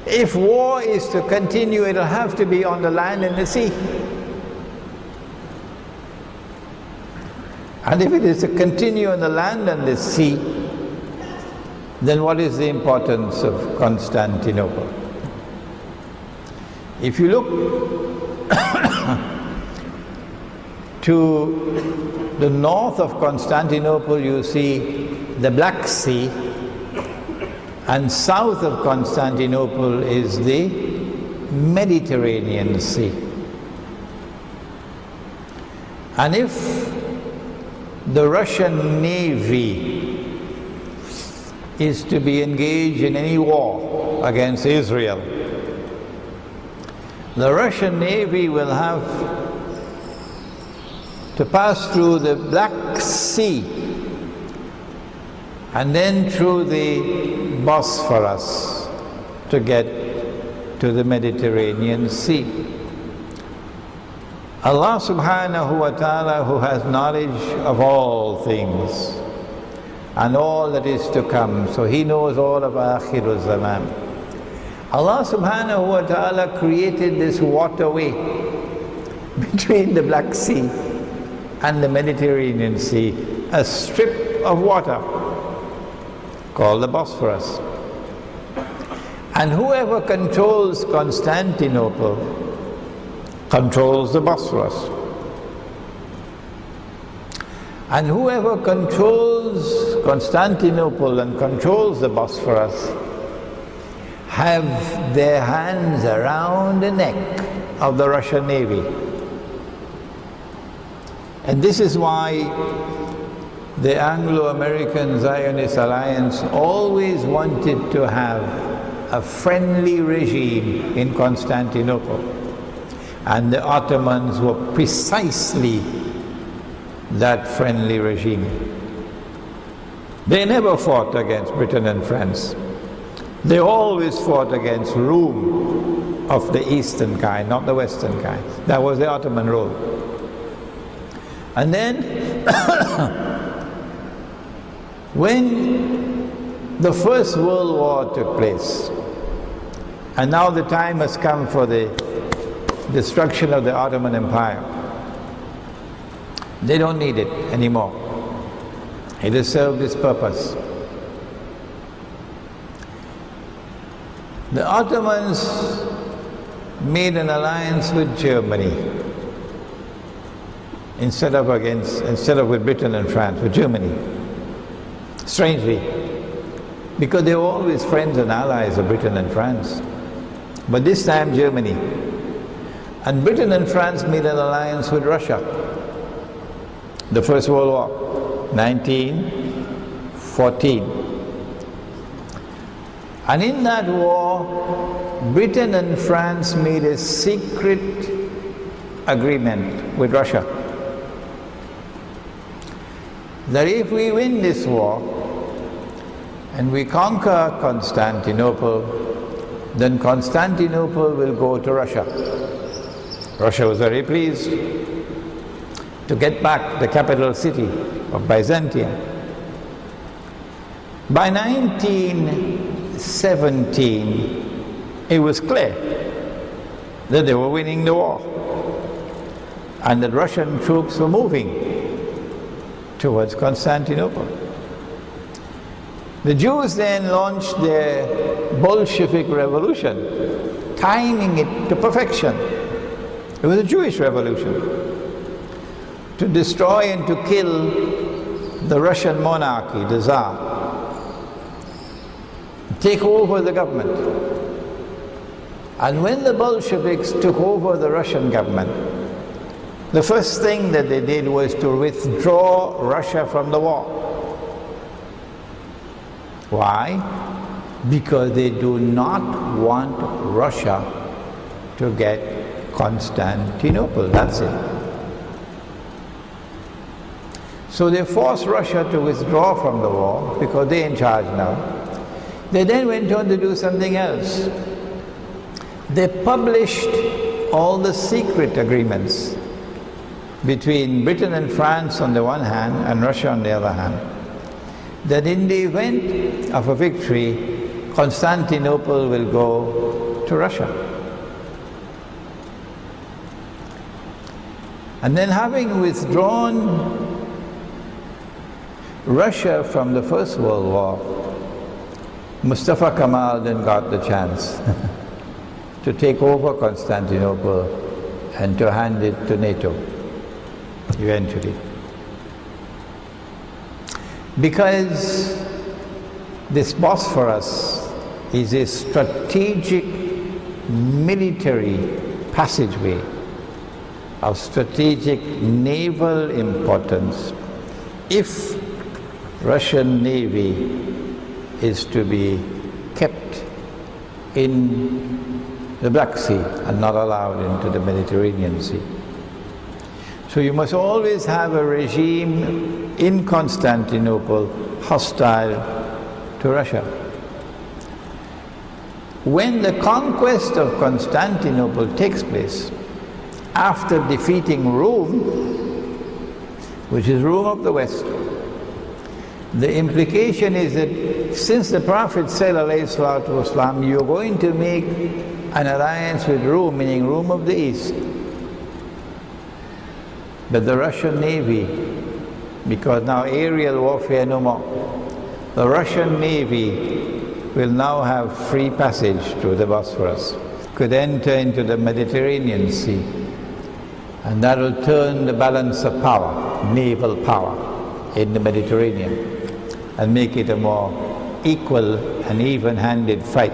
If war is to continue, it'll have to be on the land and the sea. And if it is to continue on the land and the sea, then what is the importance of Constantinople? If you look to the north of Constantinople, you see the Black Sea, and south of Constantinople is the Mediterranean Sea. And if the Russian Navy is to be engaged in any war against Israel, the Russian Navy will have to pass through the Black Sea and then through the Bosphorus to get to the Mediterranean Sea. Allah subhanahu wa ta'ala, who has knowledge of all things and all that is to come, so He knows all of Akhir Zaman. Allah subhanahu wa ta'ala created this waterway between the Black Sea and the Mediterranean Sea, a strip of water called the Bosphorus. And whoever controls Constantinople controls the Bosphorus. And whoever controls Constantinople and controls the Bosphorus have their hands around the neck of the Russian Navy. And this is why the Anglo-American Zionist Alliance always wanted to have a friendly regime in Constantinople. And the Ottomans were precisely that friendly regime. They never fought against Britain and France. They always fought against Rome of the eastern kind, not the western kind. That was the Ottoman rule. And then, when the First World War took place, and now the time has come for the destruction of the Ottoman Empire, they don't need it anymore. It has served its purpose. The Ottomans made an alliance with Germany instead of with Britain and France, with Germany. Strangely, because they were always friends and allies of Britain and France. But this time Germany. And Britain and France made an alliance with Russia. The First World War, 1914. And in that war, Britain and France made a secret agreement with Russia that if we win this war and we conquer Constantinople, then Constantinople will go to Russia. Russia was very pleased to get back the capital city of Byzantium. By 1917, it was clear that they were winning the war and that Russian troops were moving towards Constantinople. The Jews then launched their Bolshevik revolution, timing it to perfection. It was a Jewish revolution to destroy and to kill the Russian monarchy, the Tsar, take over the government. And when the Bolsheviks took over the Russian government, the first thing that they did was to withdraw Russia from the war. Why? Because they do not want Russia to get Constantinople, that's it. So they forced Russia to withdraw from the war because they're in charge now. They then went on to do something else. They published all the secret agreements between Britain and France on the one hand and Russia on the other hand, that in the event of a victory, Constantinople will go to Russia. And then, having withdrawn Russia from the First World War, Mustafa Kemal then got the chance to take over Constantinople and to hand it to NATO eventually. Because this Bosphorus is a strategic military passageway of strategic naval importance if Russian Navy is to be kept in the Black Sea and not allowed into the Mediterranean Sea. So you must always have a regime in Constantinople hostile to Russia. When the conquest of Constantinople takes place, after defeating Rome, which is Rome of the West, the implication is that since the Prophet said, alayhi salatu wasalam, you're going to make an alliance with Rome, meaning Rome of the East, but the Russian Navy, because now aerial warfare no more, the Russian Navy will now have free passage through the Bosphorus, could enter into the Mediterranean Sea, and that will turn the balance of power, naval power, in the Mediterranean, and make it a more equal and even-handed fight,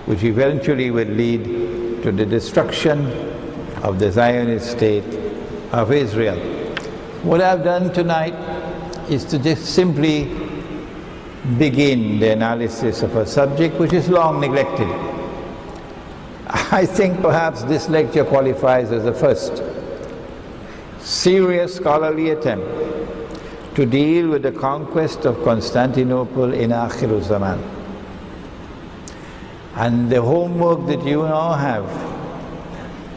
which eventually will lead to the destruction of the Zionist state of Israel. What I've done tonight is to just simply begin the analysis of a subject which is long neglected. I think perhaps this lecture qualifies as the first serious scholarly attempt to deal with the conquest of Constantinople in Akhir Zaman. And the homework that you now have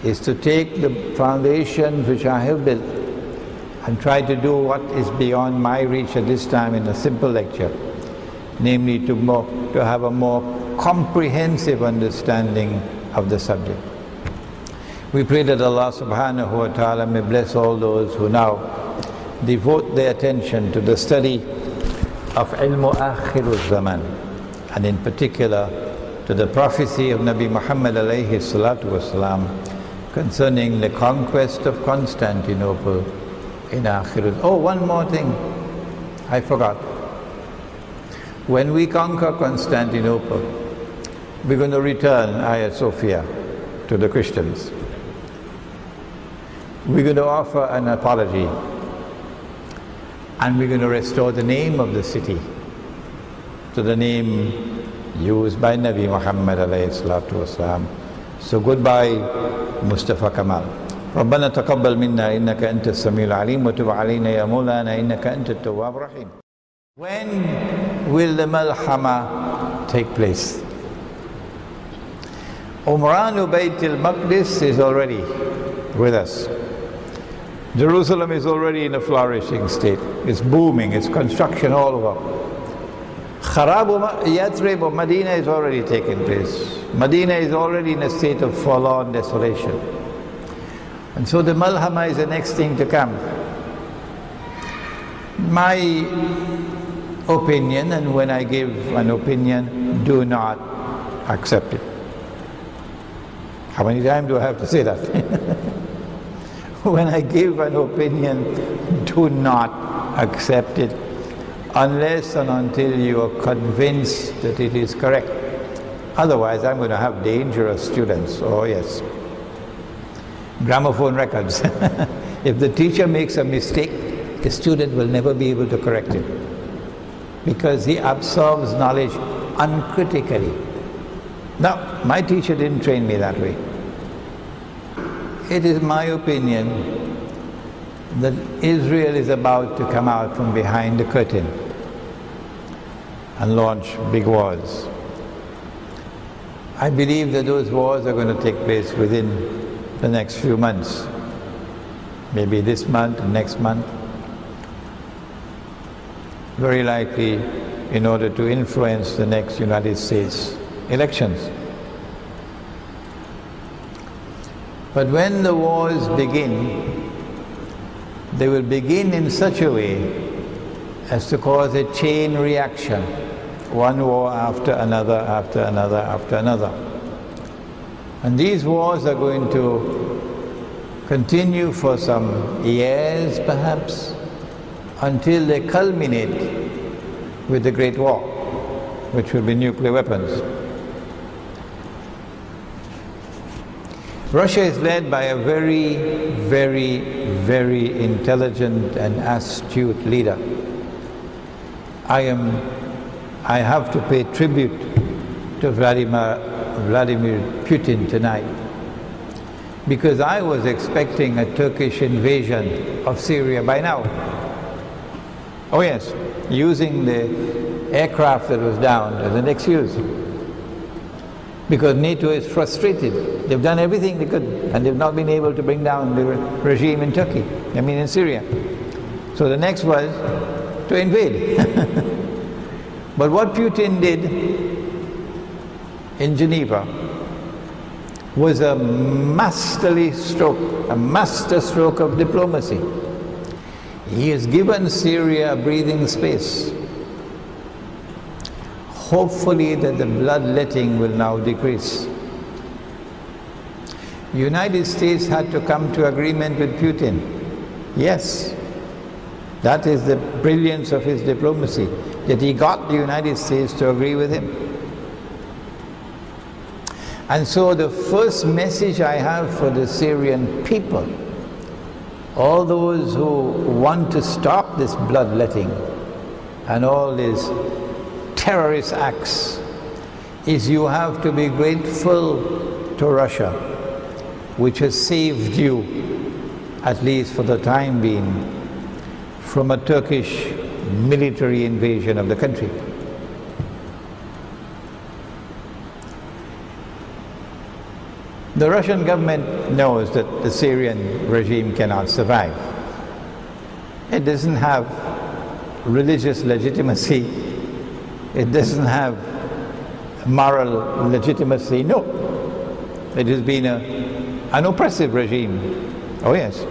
is to take the foundations which I have built and try to do what is beyond my reach at this time in a simple lecture, namely to have a more comprehensive understanding of the subject. We pray that Allah subhanahu wa ta'ala may bless all those who now devote their attention to the study of ilmu Akhir Zaman, and in particular to the prophecy of Nabi Muhammad alayhi salatu wasalam concerning the conquest of Constantinople in Akhir. Oh, one more thing I forgot. When we conquer Constantinople, we're going to return Hagia Sophia to the Christians. We're going to offer an apology, and we're going to restore the name of the city to the name used by Nabi Muhammad alayhi salatu wasalam. So goodbye, Mustafa Kamal. ربنا تقبل منا إنك أنت السميع العليم وتب علينا يا مولانا إنك أنت التواب الرحيم. When will the Malhama take place? Umran Bayt al-Maqdis is already with us. Jerusalem is already in a flourishing state. It's booming, it's construction all over. Kharab Yathrib of Medina is already taking place. Medina is already in a state of forlorn desolation. And so the Malhama is the next thing to come. My opinion, and when I give an opinion, do not accept it. How many times do I have to say that? When I give an opinion, do not accept it unless and until you are convinced that it is correct. Otherwise, I'm going to have dangerous students. Oh yes. Gramophone records. If the teacher makes a mistake, the student will never be able to correct it, because he absorbs knowledge uncritically. Now, my teacher didn't train me that way. It is my opinion that Israel is about to come out from behind the curtain and launch big wars. I believe that those wars are going to take place within the next few months, maybe this month, next month. Very likely in order to influence the next United States elections. But when the wars begin, they will begin in such a way as to cause a chain reaction, one war after another, after another, after another. And these wars are going to continue for some years perhaps, until they culminate with the Great War, which will be nuclear weapons. Russia is led by a very, very, very intelligent and astute leader. I have to pay tribute to Vladimir Putin tonight, because I was expecting a Turkish invasion of Syria by now. Oh yes, using the aircraft that was down as an excuse. Because NATO is frustrated. They've done everything they could, and they've not been able to bring down the regime in Turkey, in Syria. So the next was to invade. But what Putin did in Geneva was a masterly stroke, a master stroke of diplomacy. He has given Syria a breathing space. Hopefully that the bloodletting will now decrease. The United States had to come to agreement with Putin. Yes, that is the brilliance of his diplomacy, that he got the United States to agree with him. And so the first message I have for the Syrian people, all those who want to stop this bloodletting and all these terrorist acts, is you have to be grateful to Russia, which has saved you, at least for the time being, from a Turkish military invasion of the country. The Russian government knows that the Syrian regime cannot survive. It doesn't have religious legitimacy. It doesn't have moral legitimacy. No. It has been an oppressive regime. Oh yes.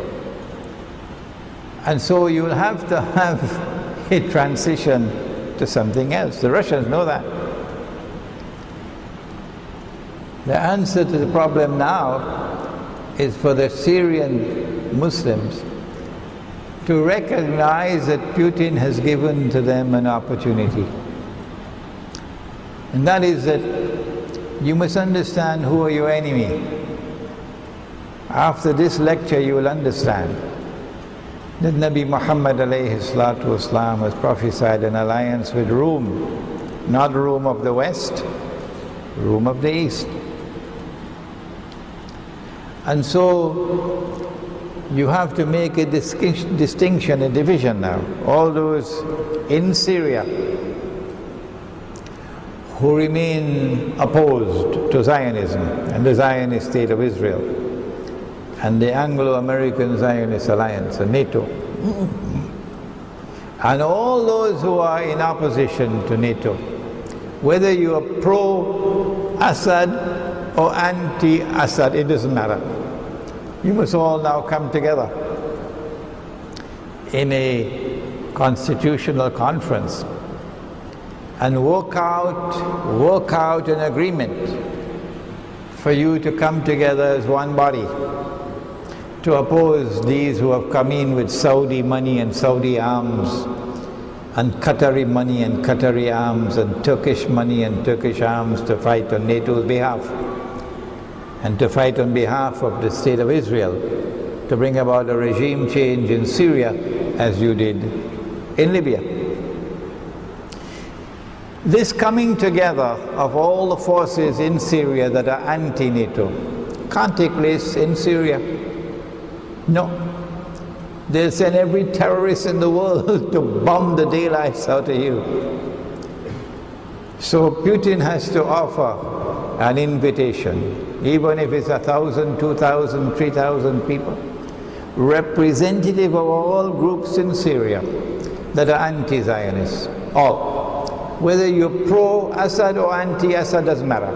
And so you'll have to have a transition to something else. The Russians know that. The answer to the problem now is for the Syrian Muslims to recognize that Putin has given to them an opportunity. And that is that you must understand who are your enemy. After this lecture you will understand that Nabi Muhammad alayhi salatu wasalam has prophesied an alliance with Rome, not Rome of the West, Rome of the East. And so you have to make a distinction, a division now. All those in Syria who remain opposed to Zionism and the Zionist state of Israel and the Anglo-American Zionist Alliance and NATO, and all those who are in opposition to NATO, whether you are pro-Assad or anti-Assad, it doesn't matter. You must all now come together in a constitutional conference and work out an agreement for you to come together as one body to oppose these who have come in with Saudi money and Saudi arms and Qatari money and Qatari arms and Turkish money and Turkish arms to fight on NATO's behalf and to fight on behalf of the state of Israel to bring about a regime change in Syria as you did in Libya. This coming together of all the forces in Syria that are anti-NATO can't take place in Syria. No. They'll send every terrorist in the world to bomb the daylights out of you. So Putin has to offer an invitation, even if it's 1,000, 2,000, 3,000 people, representative of all groups in Syria that are anti-Zionists, all. Whether you're pro-Assad or anti-Assad doesn't matter.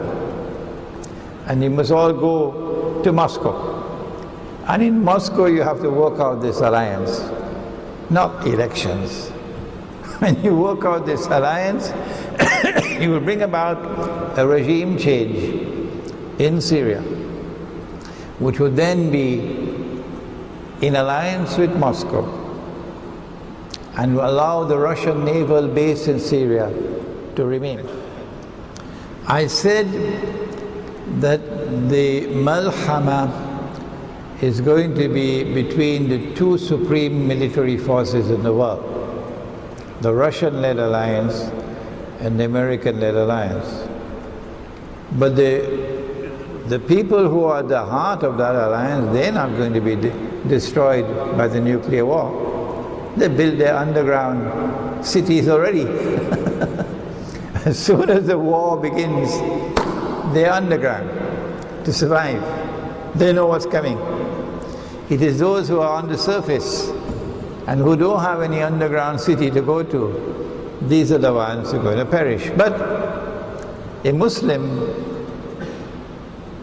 And you must all go to Moscow. And in Moscow you have to work out this alliance, not elections. When you work out this alliance, you will bring about a regime change in Syria, which would then be in alliance with Moscow and will allow the Russian naval base in Syria to remain. I said that the malhama is going to be between the two supreme military forces in the world, the Russian-led alliance and the American-led alliance. But the people who are at the heart of that alliance, they're not going to be destroyed by the nuclear war. They built their underground cities already. As soon as the war begins, they're underground to survive. They know what's coming. It is those who are on the surface and who don't have any underground city to go to, these are the ones who are going to perish. But a Muslim,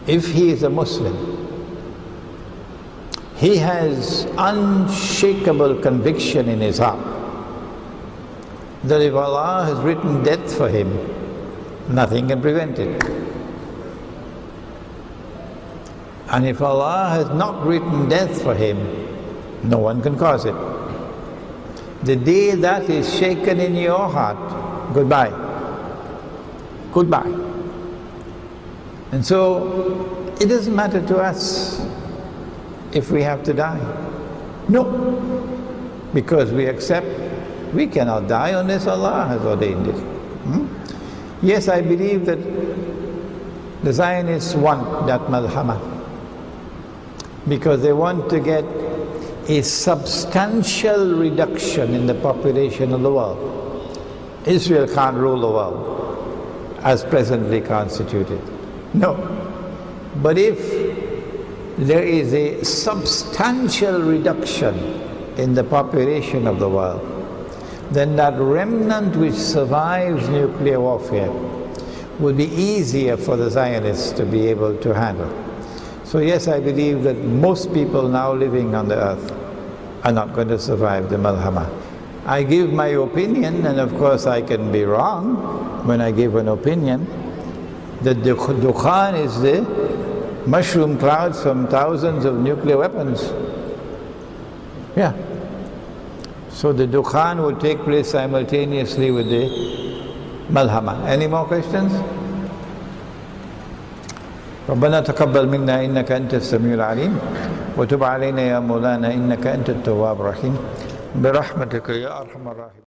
if he is a Muslim, he has unshakable conviction in his heart that if Allah has written death for him, nothing can prevent it. And if Allah has not written death for him, no one can cause it. The day that is shaken in your heart, goodbye. Goodbye. And so, it doesn't matter to us if we have to die. No. Because we accept we cannot die unless Allah has ordained it. Yes, I believe that the Zionists want that malhama because they want to get a substantial reduction in the population of the world. Israel can't rule the world as presently constituted. No. But if there is a substantial reduction in the population of the world, then that remnant which survives nuclear warfare would be easier for the Zionists to be able to handle. So yes, I believe that most people now living on the earth are not going to survive the Malhama. I give my opinion, and of course I can be wrong when I give an opinion, that the Dukhan is the mushroom clouds from thousands of nuclear weapons. Yeah. So the Dukhan would take place simultaneously with the Malhama. Any more questions? ربنا تقبل منا إنك أنت السميع العليم وتب علينا يا مولانا إنك أنت التواب الرحيم برحمتك يا أرحم الراحمين.